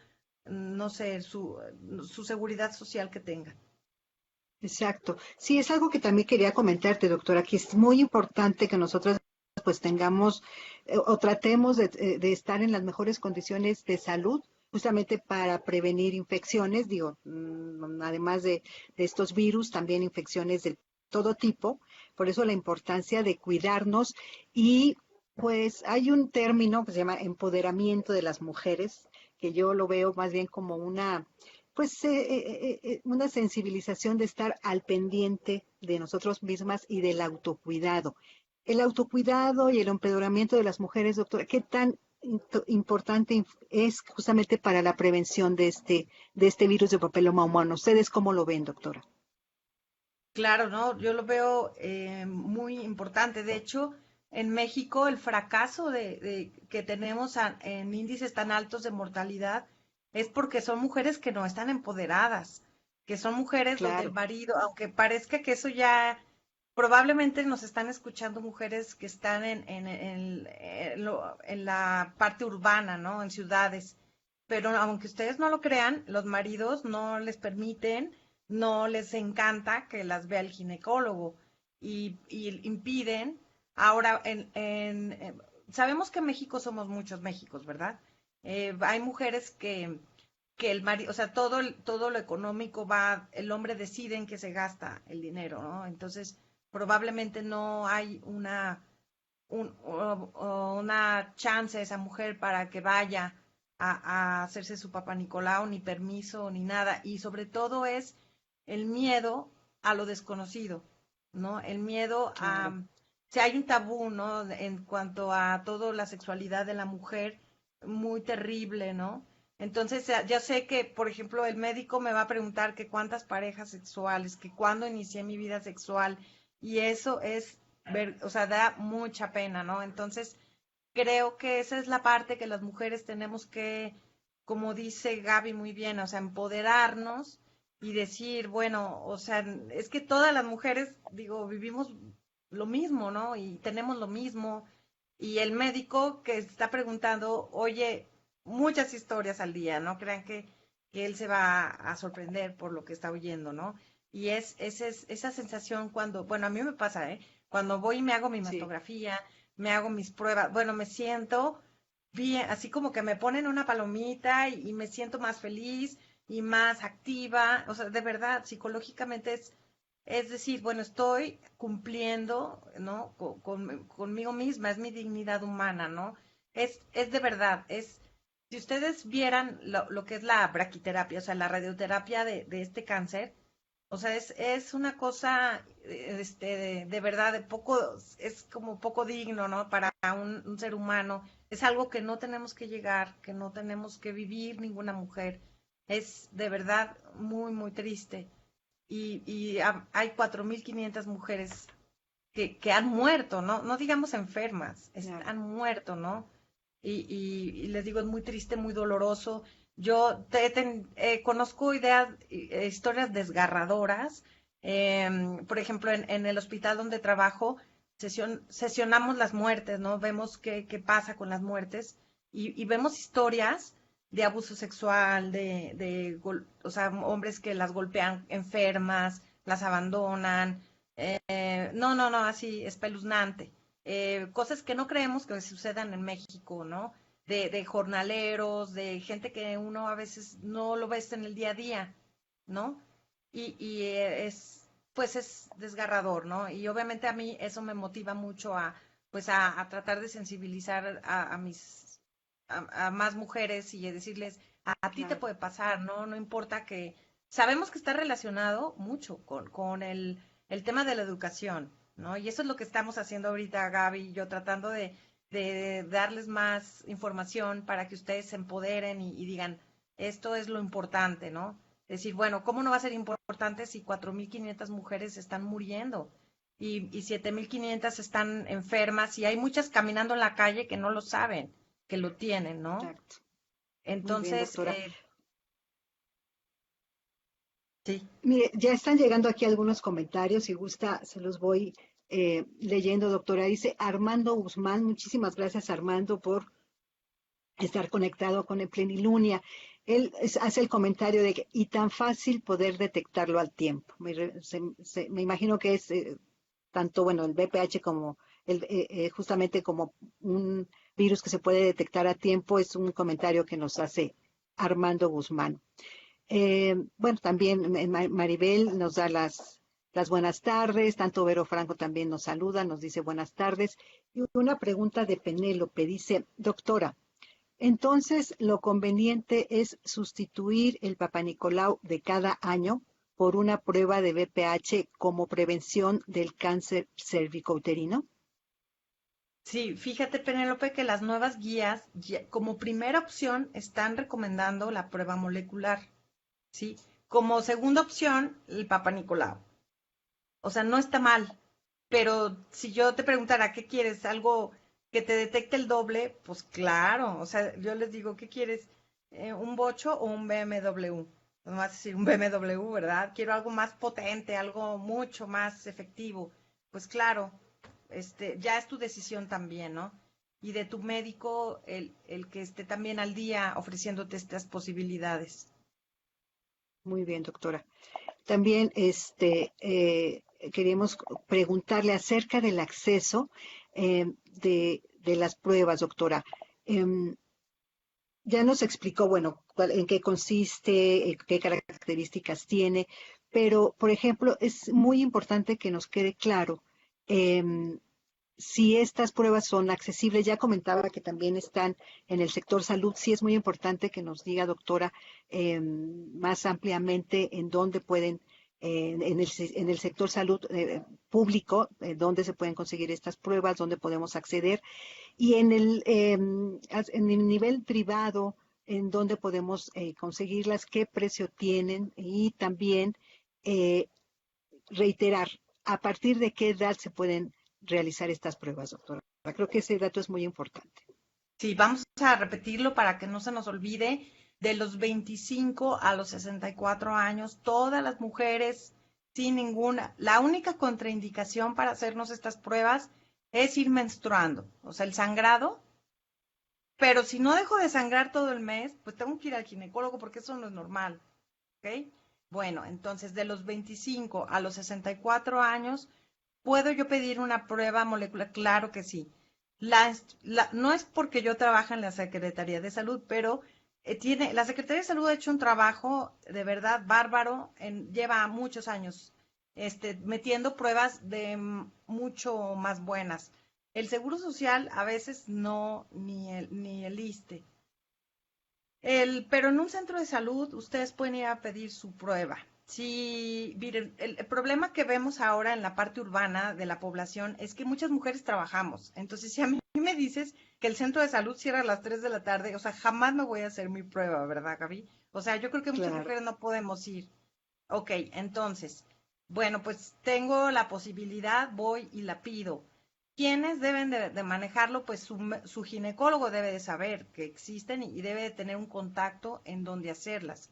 no sé, su seguridad social que tenga. exacto. Sí, es algo que también quería comentarte, doctora, que es muy importante que nosotros pues tengamos o tratemos de estar en las mejores condiciones de salud, justamente para prevenir infecciones, digo, además de estos virus, también infecciones de todo tipo. Por eso la importancia de cuidarnos y pues hay un término que se llama empoderamiento de las mujeres, que yo lo veo más bien como una pues una sensibilización de estar al pendiente de nosotros mismas y del autocuidado. El autocuidado y el empoderamiento de las mujeres, doctora, ¿qué tan importante es justamente para la prevención de este virus de papiloma humano? ¿Ustedes cómo lo ven, doctora? Claro, ¿no? Yo lo veo muy importante. De hecho, en México el fracaso que tenemos en índices tan altos de mortalidad es porque son mujeres que no están empoderadas, que son mujeres donde el Claro, marido, aunque parezca que eso ya probablemente nos están escuchando mujeres que están en la parte urbana, ¿no? En ciudades. Pero aunque ustedes no lo crean, los maridos no les permiten, no les encanta que las vea el ginecólogo y impiden. Ahora, sabemos que en México somos muchos Méxicos, ¿verdad? Hay mujeres que el marido, o sea, todo lo económico el hombre decide en qué se gasta el dinero, ¿no? Entonces, probablemente no hay una chance a esa mujer para que vaya a hacerse su papá Nicolau, ni permiso, ni nada. Y sobre todo es el miedo a lo desconocido, ¿no? El miedo claro. si hay un tabú, ¿no? En cuanto a toda la sexualidad de la mujer, muy terrible, ¿no? Entonces, ya sé que, por ejemplo, el médico me va a preguntar que cuántas parejas sexuales, que cuándo inicié mi vida sexual, y eso es, o sea, da mucha pena, ¿no? Entonces, creo que esa es la parte que las mujeres tenemos que, como dice Gaby muy bien, o sea, empoderarnos y decir, bueno, o sea, es que todas las mujeres, digo, vivimos lo mismo, ¿no? Y tenemos lo mismo. Y el médico que está preguntando, oye, muchas historias al día, no crean que él se va a sorprender por lo que está oyendo, ¿no? Y esa sensación cuando, bueno, a mí me pasa, ¿eh? Cuando voy y me hago mi Sí, mastografía, me hago mis pruebas, bueno, me siento bien, así como que me ponen una palomita y me siento más feliz y más activa, o sea, de verdad, psicológicamente es decir, bueno, estoy cumpliendo, ¿no? Conmigo misma, es mi dignidad humana, ¿no? Es de verdad, si ustedes vieran lo que es la braquiterapia, o sea, la radioterapia de este cáncer, o sea, es una cosa, de verdad, es como poco digno, ¿no? Para un ser humano. Es algo que no tenemos que llegar, que no tenemos que vivir ninguna mujer. Es de verdad muy, muy triste. Y hay 4.500 mujeres que han muerto, ¿no? No digamos enfermas, claro. han muerto, ¿no? Y les digo, es muy triste, muy doloroso. Yo conozco historias desgarradoras. Por ejemplo, en el hospital donde trabajo, sesionamos las muertes, ¿no? Vemos qué pasa con las muertes y vemos historias de abuso sexual, o sea, hombres que las golpean enfermas, las abandonan. No, no, no, así espeluznante. Cosas que no creemos que sucedan en México, ¿no? De jornaleros, de gente que uno a veces no lo ves en el día a día, ¿no? Pues es desgarrador, ¿no? Y obviamente a mí eso me motiva mucho pues a tratar de sensibilizar a más mujeres y a decirles, a ti te Claro. puede pasar, ¿no? No importa que, sabemos que está relacionado mucho con el tema de la educación, ¿no? Y eso es lo que estamos haciendo ahorita, Gaby y yo, tratando de darles más información para que ustedes se empoderen y digan, esto es lo importante, ¿no? Decir, bueno, ¿cómo no va a ser importante si 4.500 mujeres están muriendo y 7.500 están enfermas y hay muchas caminando en la calle que no lo saben, que lo tienen, ¿no? Exacto. Muy bien, Entonces, doctora. sí. Mire, ya están llegando aquí algunos comentarios. Si gusta, se los voy leyendo, doctora. Dice Armando Guzmán. Muchísimas gracias, Armando, por estar conectado con el Plenilunia. Él hace el comentario de que, y tan fácil poder detectarlo al tiempo. Me imagino que es tanto, bueno, el VPH como justamente como un virus que se puede detectar a tiempo, es un comentario que nos hace Armando Guzmán. Bueno, también Maribel nos da las buenas tardes, tanto Vero Franco también nos saluda, nos dice buenas tardes. Y una pregunta de Penélope, dice, doctora, entonces lo conveniente es sustituir el Papa Nicolau de cada año por una prueba de VPH como prevención del cáncer cervicouterino. Sí, fíjate, Penélope, que las nuevas guías, como primera opción, están recomendando la prueba molecular, ¿sí? Como segunda opción, el Papa Nicolau. O sea, no está mal, pero si yo te preguntara, ¿qué quieres? ¿Algo que te detecte el doble? Pues claro, o sea, yo les digo, ¿qué quieres? ¿Un bocho o un BMW? No vas a decir un BMW, ¿verdad? Quiero algo más potente, algo mucho más efectivo. Pues claro, ya es tu decisión también, ¿no? Y de tu médico, el que esté también al día ofreciéndote estas posibilidades. Muy bien, doctora. También queríamos preguntarle acerca del acceso de las pruebas, doctora. Em, ya nos explicó, bueno, en qué consiste, qué características tiene, pero, por ejemplo, es muy importante que nos quede claro em, si estas pruebas son accesibles. Ya comentaba que también están en el sector salud. Sí es muy importante que nos diga, doctora, más ampliamente en dónde pueden, en el sector salud público, dónde se pueden conseguir estas pruebas, dónde podemos acceder. Y en el nivel privado, en dónde podemos conseguirlas, qué precio tienen y también eh, reiterar a partir de qué edad se pueden realizar estas pruebas, doctora. Creo que ese dato es muy importante. Sí, vamos a repetirlo para que no se nos olvide. De los 25 a los 64 años, todas las mujeres sin ninguna, la única contraindicación para hacernos estas pruebas es ir menstruando, o sea, el sangrado, pero si no dejo de sangrar todo el mes, pues tengo que ir al ginecólogo porque eso no es normal, ¿ok? Bueno, entonces de los 25 a los 64 años, ¿puedo yo pedir una prueba molecular? Claro que sí. No es porque yo trabaje en la Secretaría de Salud, pero la Secretaría de Salud ha hecho un trabajo de verdad bárbaro, lleva muchos años metiendo pruebas de mucho más buenas. El Seguro Social a veces no, ni el ISSSTE. Pero en un centro de salud ustedes pueden ir a pedir su prueba. Sí, miren, el problema que vemos ahora en la parte urbana de la población es que muchas mujeres trabajamos. Entonces, si a mí me dices que el centro de salud cierra a las 3 de la tarde, o sea, jamás me voy a hacer mi prueba, ¿verdad, Gaby? O sea, yo creo que muchas Claro. mujeres no podemos ir. Ok, entonces, bueno, pues tengo la posibilidad, voy y la pido. ¿Quiénes deben de manejarlo? Pues su ginecólogo debe de saber que existen y debe de tener un contacto en donde hacerlas.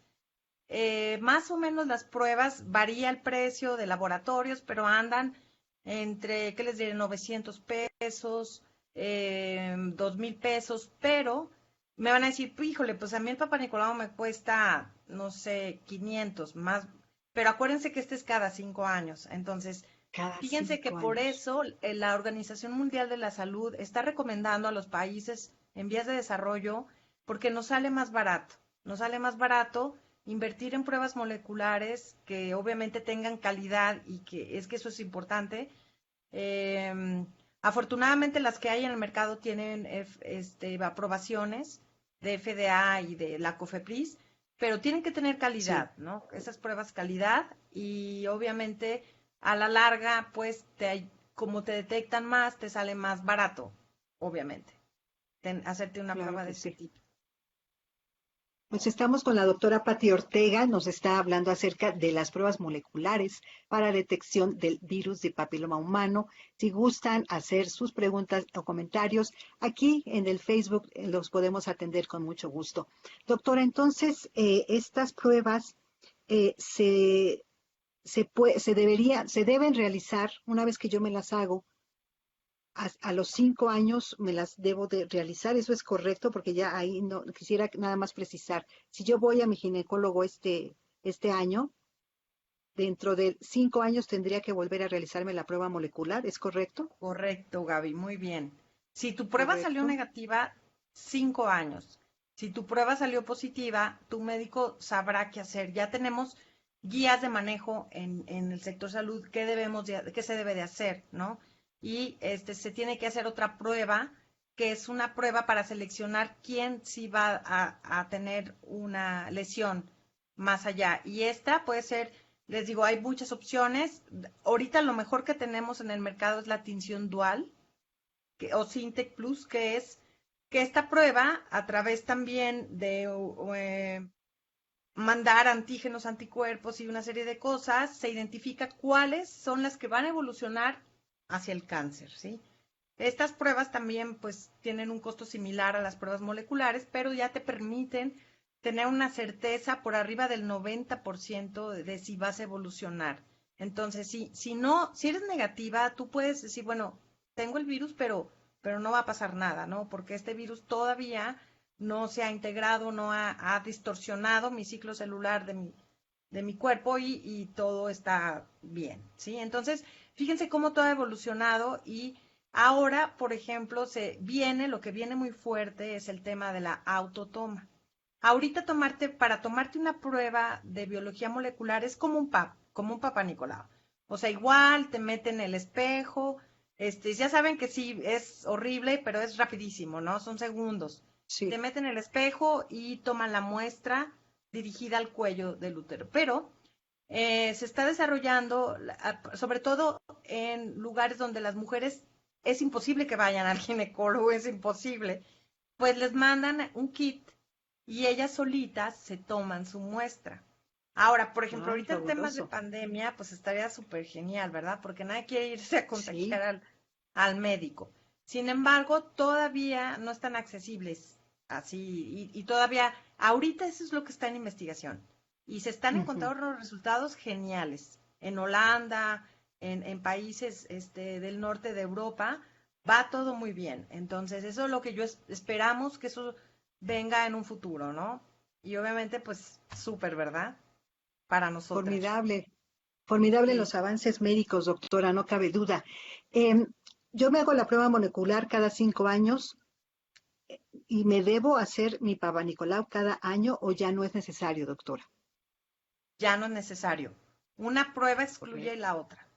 Más o menos las pruebas varía el precio de laboratorios, pero andan entre, ¿qué les diré? 900 pesos, 2,000 pesos, pero me van a decir, híjole, pues a mí el Papa Nicolau me cuesta, no sé, 500 más, pero acuérdense que este es cada 5 años, entonces, Cada fíjense que cinco por años. eso la Organización Mundial de la Salud está recomendando a los países en vías de desarrollo, porque nos sale más barato invertir en pruebas moleculares que obviamente tengan calidad y que eso es importante. Eh, Afortunadamente las que hay en el mercado tienen aprobaciones de FDA y de la COFEPRIS, pero tienen que tener Sí, calidad, ¿no? Esas pruebas calidad y obviamente a la larga, pues como te detectan más, te sale más barato, obviamente, hacerte una claro prueba de que este sí. tipo. Pues estamos con la doctora Patti Ortega, nos está hablando acerca de las pruebas moleculares para detección del virus de papiloma humano. Si gustan hacer sus preguntas o comentarios, aquí en el Facebook los podemos atender con mucho gusto. Doctora, entonces, estas pruebas se deben realizar una vez que yo me las hago a los 5 años me las debo de realizar, eso es correcto, porque ya ahí no quisiera nada más precisar. Si yo voy a mi ginecólogo este año, dentro de 5 años tendría que volver a realizarme la prueba molecular, ¿es correcto? Correcto, Gaby, muy bien. Si tu prueba salió Correcto. negativa, 5 años. Si tu prueba salió positiva, tu médico sabrá qué hacer. Ya tenemos guías de manejo en el sector salud, qué se debe de hacer, ¿no? Y se tiene que hacer otra prueba, que es una prueba para seleccionar quién sí va a tener una lesión más allá. Y esta puede ser, les digo, hay muchas opciones. Ahorita lo mejor que tenemos en el mercado es la tinción dual o Sintec Plus, que es que esta prueba, a través también de mandar antígenos, anticuerpos y una serie de cosas, se identifica cuáles son las que van a evolucionar hacia el cáncer, ¿sí? Estas pruebas también pues tienen un costo similar a las pruebas moleculares, pero ya te permiten tener una certeza por arriba del 90% de si vas a evolucionar. Entonces, si no, si eres negativa, tú puedes decir, bueno, tengo el virus, pero no va a pasar nada, ¿no? Porque este virus todavía no se ha integrado, no ha distorsionado mi ciclo celular de mi cuerpo y todo está bien, ¿sí? Entonces, fíjense cómo todo ha evolucionado y ahora, por ejemplo, lo que viene muy fuerte es el tema de la autotoma. Ahorita para tomarte una prueba de biología molecular es como un papá Nicolau. O sea, igual te meten el espejo, ya saben que sí, es horrible, pero es rapidísimo, ¿no? Son segundos. Te Sí. meten el espejo y toman la muestra dirigida al cuello del útero. Pero se está desarrollando, sobre todo en lugares donde las mujeres es imposible que vayan al ginecólogo, es imposible, pues les mandan un kit y ellas solitas se toman su muestra. Ahora, por ejemplo, Ay, ahorita en temas de fabuloso. pandemia, pues estaría súper genial, ¿verdad? Porque nadie quiere irse a Sí. contagiar al médico. Sin embargo, todavía no están accesibles así, y todavía, ahorita eso es lo que está en investigación. Y se están Ujú. encontrando los resultados geniales. En Holanda, en países del norte de Europa, va todo muy bien. Entonces, eso es lo que esperamos que eso venga en un futuro, ¿no? Y obviamente, pues, súper, ¿verdad? Para nosotras. Formidable. Formidable Sí. los avances médicos, doctora, no cabe duda. Em, yo me hago la prueba molecular cada 5 años y me debo hacer mi Papa Nicolau cada año o ya no es necesario, doctora. Ya no es necesario. Una prueba excluye Correcto. la otra,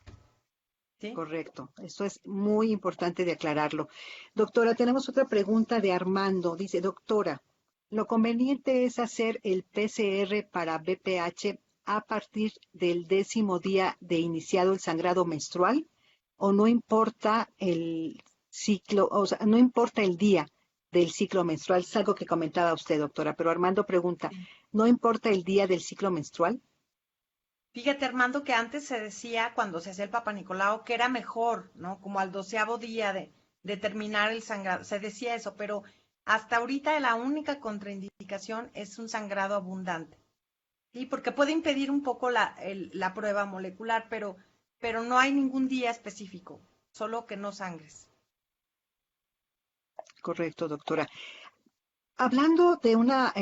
¿sí? Correcto. Esto es muy importante de aclararlo. Doctora, tenemos otra pregunta de Armando. Dice, doctora, ¿lo conveniente es hacer el PCR para BPH a partir del 10.º día de iniciado el sangrado menstrual? ¿O no importa el ciclo, o sea, no importa el día del ciclo menstrual? Es algo que comentaba usted, doctora, pero Armando pregunta, Sí. ¿no importa el día del ciclo menstrual? Fíjate, Armando, que antes se decía, cuando se hacía el Papa Nicolau, que era mejor, ¿no? Como al 12.º día de terminar el sangrado. Se decía eso, pero hasta ahorita la única contraindicación es un sangrado abundante. Sí, porque puede impedir un poco la prueba molecular, pero no hay ningún día específico, solo que no sangres. Correcto, doctora. Hablando de una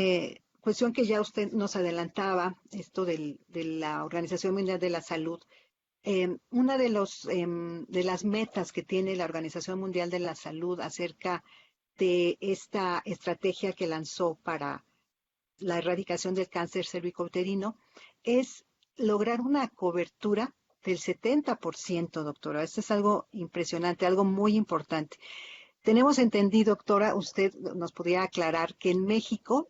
cuestión que ya usted nos adelantaba, esto de la Organización Mundial de la Salud, una de las metas que tiene la Organización Mundial de la Salud acerca de esta estrategia que lanzó para la erradicación del cáncer cervicouterino es lograr una cobertura del 70%, doctora. Esto es algo impresionante, algo muy importante. Tenemos entendido, doctora, usted nos podría aclarar que en México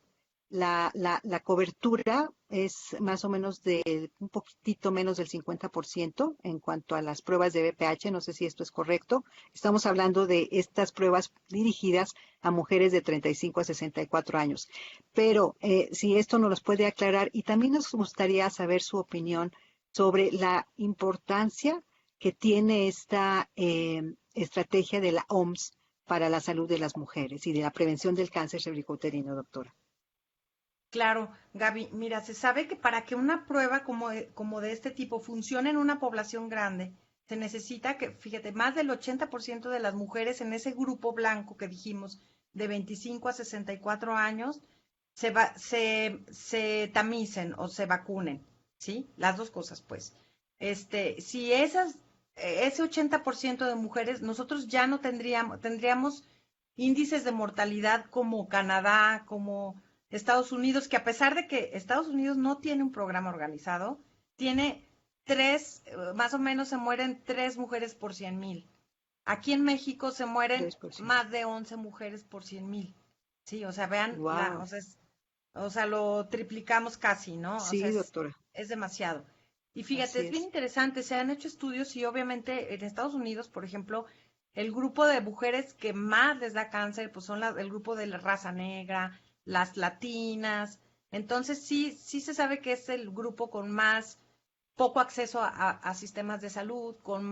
la cobertura es más o menos de un poquitito menos del 50% en cuanto a las pruebas de BPH. No sé si esto es correcto. Estamos hablando de estas pruebas dirigidas a mujeres de 35 a 64 años. Pero si esto nos los puede aclarar y también nos gustaría saber su opinión sobre la importancia que tiene esta estrategia de la OMS para la salud de las mujeres y de la prevención del cáncer cervicouterino, doctora. Claro, Gaby, mira, se sabe que para que una prueba como de este tipo funcione en una población grande, se necesita que, fíjate, más del 80% de las mujeres en ese grupo blanco que dijimos, de 25 a 64 años, se tamicen o se vacunen, ¿sí? Las dos cosas, pues. Si ese 80% de mujeres, nosotros ya no tendríamos índices de mortalidad como Canadá, como Estados Unidos, que a pesar de que Estados Unidos no tiene un programa organizado, tiene más o menos se mueren 3 mujeres por 100,000. Aquí en México se mueren 3%. más de 11 mujeres por 100,000. Sí, o sea, vean, Wow. o sea, lo triplicamos casi, ¿no? O sea, Sí, doctora. es demasiado. Y fíjate, Así es bien es. interesante, se han hecho estudios y obviamente en Estados Unidos, por ejemplo, el grupo de mujeres que más les da cáncer, pues son el grupo de la raza negra, las latinas. Entonces sí, sí se sabe que es el grupo con más poco acceso a sistemas de salud, con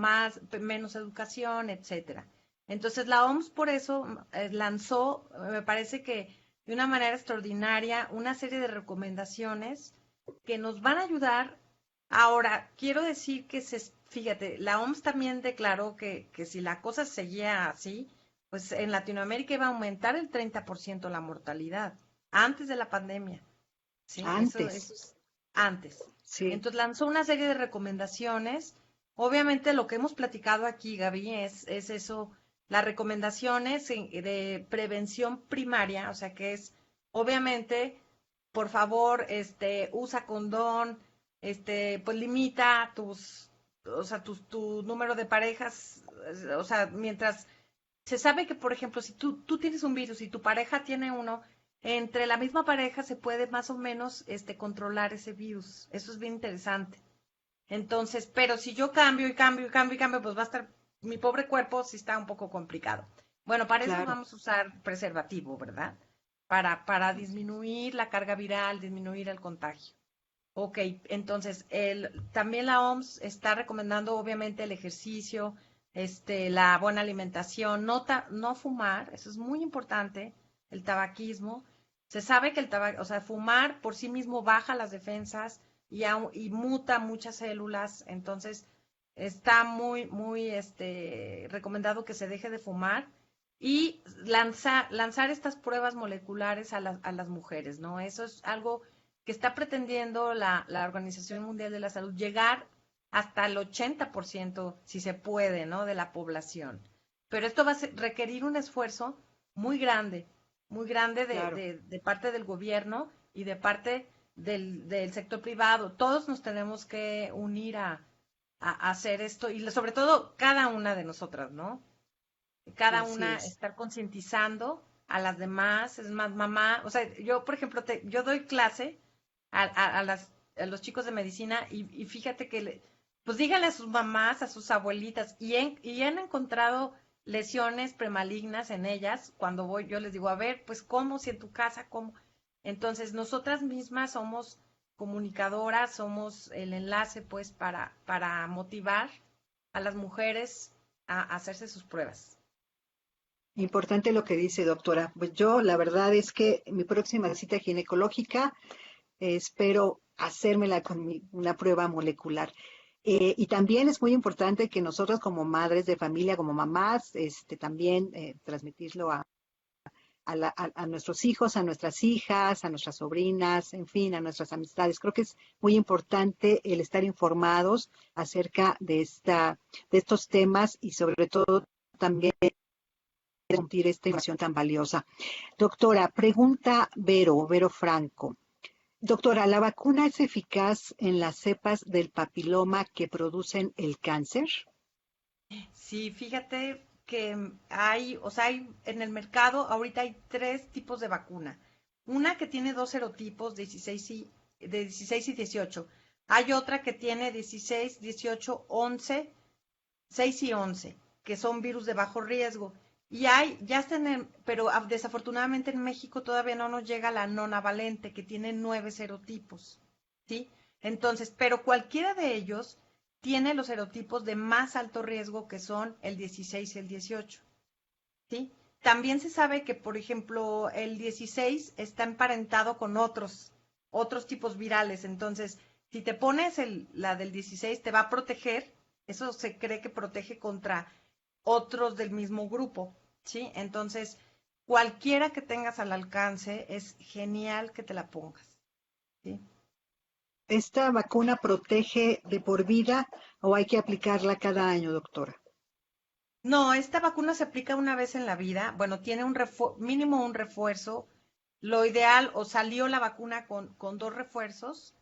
menos educación, etcétera. Entonces la OMS por eso lanzó, me parece que de una manera extraordinaria, una serie de recomendaciones que nos van a ayudar. Ahora, quiero decir que fíjate, la OMS también declaró que si la cosa seguía así, pues en Latinoamérica iba a aumentar el 30% la mortalidad antes de la pandemia. Sí, eso Antes. es antes. Sí. Entonces lanzó una serie de recomendaciones. Obviamente lo que hemos platicado aquí, Gaby, es eso, las recomendaciones de prevención primaria, o sea que es, obviamente, por favor, usa condón, pues limita o sea, tu número de parejas, o sea, mientras se sabe que, por ejemplo, si tú tienes un virus y tu pareja tiene uno, entre la misma pareja se puede más o menos controlar ese virus. Eso es bien interesante. Entonces, pero si yo cambio y cambio y cambio y cambio, pues va a estar, mi pobre cuerpo sí está un poco complicado. Bueno, para eso Claro. vamos a usar preservativo, ¿verdad? para disminuir la carga viral, disminuir el contagio. Ok, entonces también la OMS está recomendando obviamente el ejercicio, la buena alimentación, no fumar, eso es muy importante, el tabaquismo. Se sabe que o sea, fumar por sí mismo baja las defensas y muta muchas células, entonces está muy recomendado que se deje de fumar y lanzar estas pruebas moleculares a las mujeres, ¿no? Eso es algo que está pretendiendo la Organización Mundial de la Salud, llegar hasta el 80%, si se puede, ¿no?, de la población. Pero esto va a requerir un esfuerzo muy grande Claro. de parte del gobierno y de parte del sector privado. Todos nos tenemos que unir a hacer esto y sobre todo cada una de nosotras, ¿no? Cada Así una es. estar concientizando a las demás, es más, mamá, o sea, yo, por ejemplo, yo doy clase a los chicos de medicina y fíjate que, pues díganle a sus mamás, a sus abuelitas, y han encontrado lesiones premalignas en ellas, cuando voy, yo les digo, a ver, pues cómo, si en tu casa, cómo. Entonces, nosotras mismas somos comunicadoras, somos el enlace, pues, para motivar a las mujeres a hacerse sus pruebas. Importante lo que dice, doctora. Pues yo, la verdad es que mi próxima cita ginecológica espero hacérmela con una prueba molecular. Y también es muy importante que nosotros como madres de familia, como mamás, también transmitirlo a nuestros hijos, a nuestras hijas, a nuestras sobrinas, en fin, a nuestras amistades. Creo que es muy importante el estar informados acerca de estos temas y sobre todo también discutir esta información tan valiosa. Doctora, pregunta Vero Franco. Doctora, ¿la vacuna es eficaz en las cepas del papiloma que producen el cáncer? Sí, fíjate que o sea, hay en el mercado ahorita hay tres tipos de vacuna. Una que tiene dos serotipos, de 16 y 18. Hay otra que tiene 16, 18, 11, 6 y 11, que son virus de bajo riesgo. Y ya están pero desafortunadamente en México todavía no nos llega la nonavalente, que tiene 9 serotipos, ¿sí? Entonces, pero cualquiera de ellos tiene los serotipos de más alto riesgo, que son el 16 y el 18, ¿sí? También se sabe que, por ejemplo, el 16 está emparentado con otros tipos virales. Entonces, si te pones la del 16, te va a proteger. Eso se cree que protege contra otros del mismo grupo, ¿sí? Entonces, cualquiera que tengas al alcance, es genial que te la pongas, ¿sí? ¿Esta vacuna protege de por vida o hay que aplicarla cada año, doctora? No, esta vacuna se aplica una vez en la vida. Bueno, tiene mínimo un refuerzo. Lo ideal, o salió la vacuna con dos refuerzos,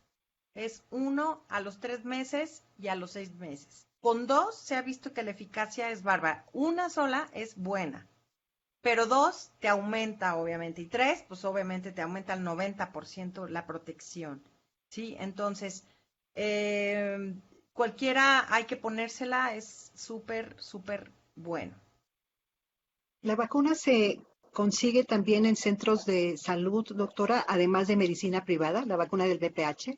es uno a los 3 meses y a los 6 meses. Con dos se ha visto que la eficacia es bárbara. Una sola es buena, pero dos te aumenta, obviamente, y tres, pues obviamente te aumenta el 90% la protección, ¿sí? Entonces, eh, cualquiera hay que ponérsela, es súper bueno. ¿La vacuna se consigue también en centros de salud, doctora, además de medicina privada, la vacuna del VPH?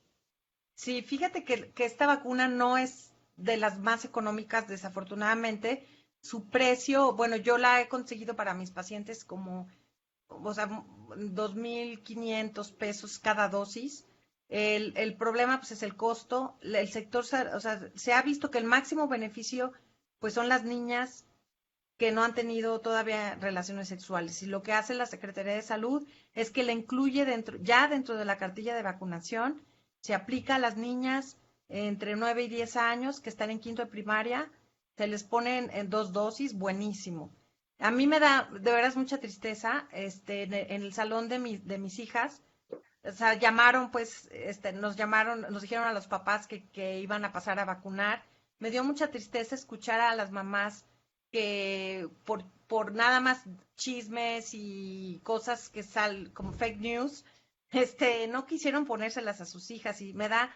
Sí, fíjate que esta vacuna no es de las más económicas, desafortunadamente. Su precio, bueno, yo la he conseguido para mis pacientes como, o sea, 2,500 pesos cada dosis. El problema, pues, es el costo. El sector, o sea, se ha visto que el máximo beneficio, pues, son las niñas que no han tenido todavía relaciones sexuales. Y lo que hace la Secretaría de Salud es que la incluye dentro de la cartilla de vacunación, se aplica a las niñas entre 9 y 10 años que están en quinto de primaria, se les ponen en 2 dosis, buenísimo. A mí me da, de veras, mucha tristeza, en el salón de mis hijas, o sea, pues, nos dijeron a los papás que iban a pasar a vacunar. Me dio mucha tristeza escuchar a las mamás que por nada más chismes y cosas como fake news, no quisieron ponérselas a sus hijas, y me da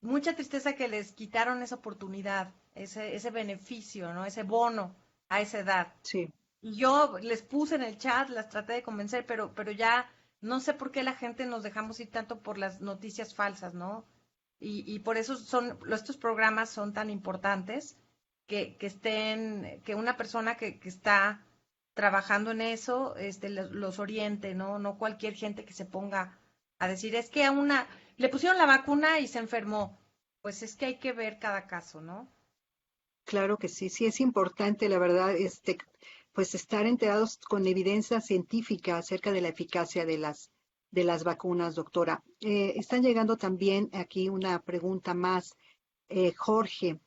mucha tristeza que les quitaron esa oportunidad, ese beneficio, ¿no? Ese bono a esa edad. Sí. Y yo les puse en el chat, las traté de convencer, pero ya no sé por qué la gente nos dejamos ir tanto por las noticias falsas, ¿no? Y por eso estos programas son tan importantes que una persona que está trabajando en eso, los oriente, ¿no? No cualquier gente que se ponga a decir, es que le pusieron la vacuna y se enfermó. Pues es que hay que ver cada caso, ¿no? Claro que sí, sí es importante, la verdad, pues estar enterados con evidencia científica acerca de la eficacia de las vacunas, doctora. Están llegando también aquí una pregunta más. Jorge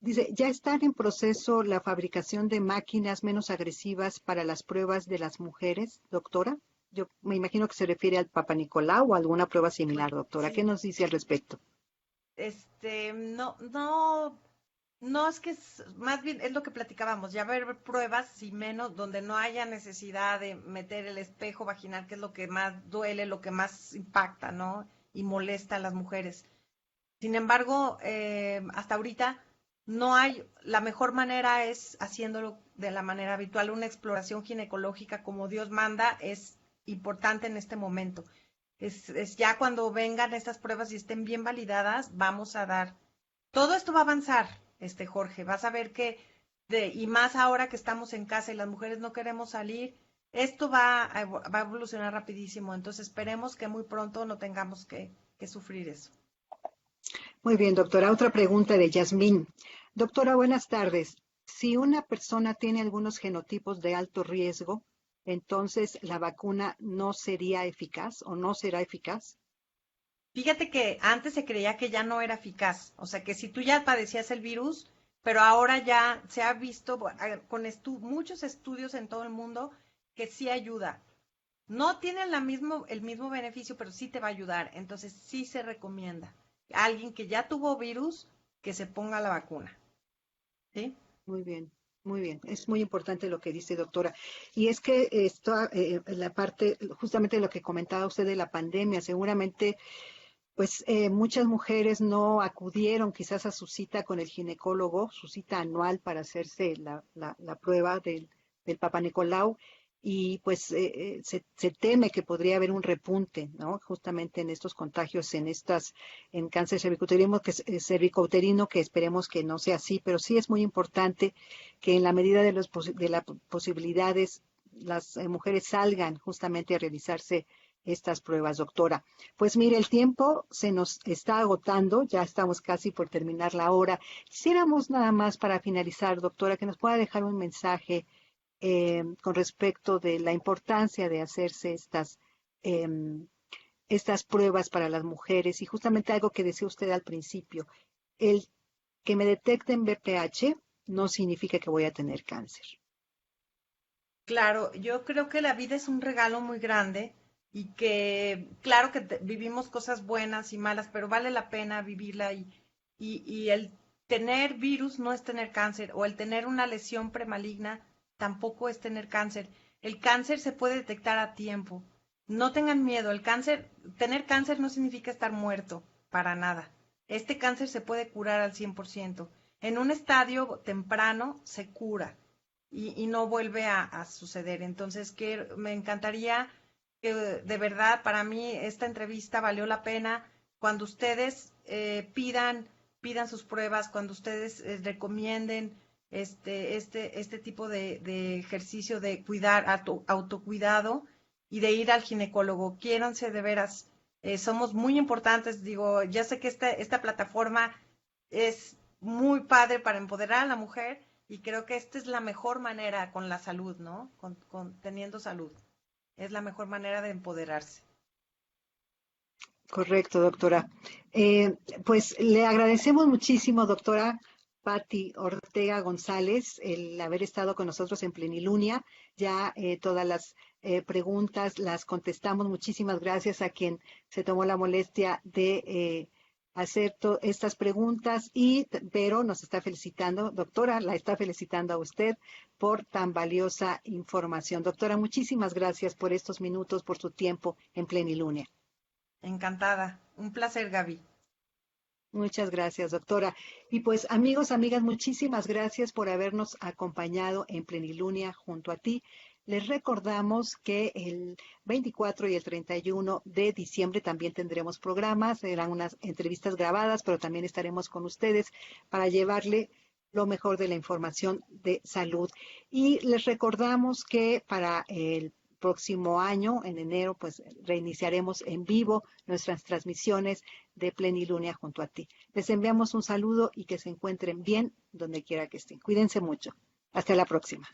dice, ¿ya están en proceso la fabricación de máquinas menos agresivas para las pruebas de las mujeres, doctora? Yo me imagino que se refiere al Papa Nicolau o alguna prueba similar, doctora. ¿Qué Sí, nos dice al respecto? no, no, no es que más bien es lo que platicábamos, ya ver pruebas y menos donde no haya necesidad de meter el espejo vaginal, que es lo que más duele, lo que más impacta, ¿no? Y molesta a las mujeres. Sin embargo, hasta ahorita no hay, la mejor manera es haciéndolo de la manera habitual. Una exploración ginecológica como Dios manda es importante en este momento. Es ya cuando vengan estas pruebas y estén bien validadas, vamos a dar. Todo esto va a avanzar, Jorge. Vas a ver y más ahora que estamos en casa y las mujeres no queremos salir, esto va a evolucionar rapidísimo. Entonces esperemos que muy pronto no tengamos que sufrir eso. Muy bien, doctora. Otra pregunta de Yasmín. Doctora, buenas tardes. Si una persona tiene algunos genotipos de alto riesgo, entonces la vacuna no sería eficaz o no será eficaz. Fíjate que antes se creía que ya no era eficaz, o sea que si tú ya padecías el virus, pero ahora ya se ha visto con muchos estudios en todo el mundo que sí ayuda. No tienen el mismo beneficio, pero sí te va a ayudar. Entonces sí se recomienda a alguien que ya tuvo virus que se ponga la vacuna. ¿Sí? Muy bien, muy bien. Es muy importante lo que dice, doctora. Y es que esto, la parte, justamente lo que comentaba usted de la pandemia, seguramente pues muchas mujeres no acudieron quizás a su cita con el ginecólogo, su cita anual para hacerse la prueba del Papa Nicolau, y pues se teme que podría haber un repunte, ¿no? Justamente en estos contagios, en cáncer cervicouterino, que esperemos que no sea así, pero sí es muy importante que en la medida de de las posibilidades las mujeres salgan justamente a realizarse estas pruebas, doctora. Pues mire, el tiempo se nos está agotando, ya estamos casi por terminar la hora. Quisiéramos nada más para finalizar, doctora, que nos pueda dejar un mensaje con respecto de la importancia de hacerse eh, estas pruebas para las mujeres y justamente algo que decía usted al principio, el que me detecten BPH no significa que voy a tener cáncer. Claro, yo creo que la vida es un regalo muy grande y que, claro que vivimos cosas buenas y malas, pero vale la pena vivirla y el tener virus no es tener cáncer o el tener una lesión premaligna tampoco es tener cáncer. El cáncer se puede detectar a tiempo. No tengan miedo, tener cáncer no significa estar muerto, para nada. Este cáncer se puede curar al 100%. En un estadio temprano se cura y no vuelve a suceder. Entonces, me encantaría que de verdad para mí esta entrevista valió la pena cuando ustedes pidan sus pruebas, cuando ustedes recomienden este tipo de ejercicio de autocuidado y de ir al ginecólogo. Quiéranse de veras. Somos muy importantes, digo, ya sé que esta plataforma es muy padre para empoderar a la mujer y creo que esta es la mejor manera con la salud, ¿no? Teniendo salud. Es la mejor manera de empoderarse. Correcto, doctora. Pues le agradecemos muchísimo, doctora Patti Ortega González, el haber estado con nosotros en Plenilunia. Ya todas las preguntas las contestamos. Muchísimas gracias a quien se tomó la molestia de hacer estas preguntas pero nos está felicitando, doctora, la está felicitando a usted por tan valiosa información. Doctora, muchísimas gracias por estos minutos, por su tiempo en Plenilunia. Encantada. Un placer, Gaby. Muchas gracias, doctora. Y pues amigos, amigas, muchísimas gracias por habernos acompañado en Plenilunia junto a ti. Les recordamos que el 24 y el 31 de diciembre también tendremos programas, serán unas entrevistas grabadas, pero también estaremos con ustedes para llevarle lo mejor de la información de salud. Y les recordamos que para el próximo año, en enero, pues reiniciaremos en vivo nuestras transmisiones de Plenilunia junto a ti. Les enviamos un saludo y que se encuentren bien donde quiera que estén. Cuídense mucho. Hasta la próxima.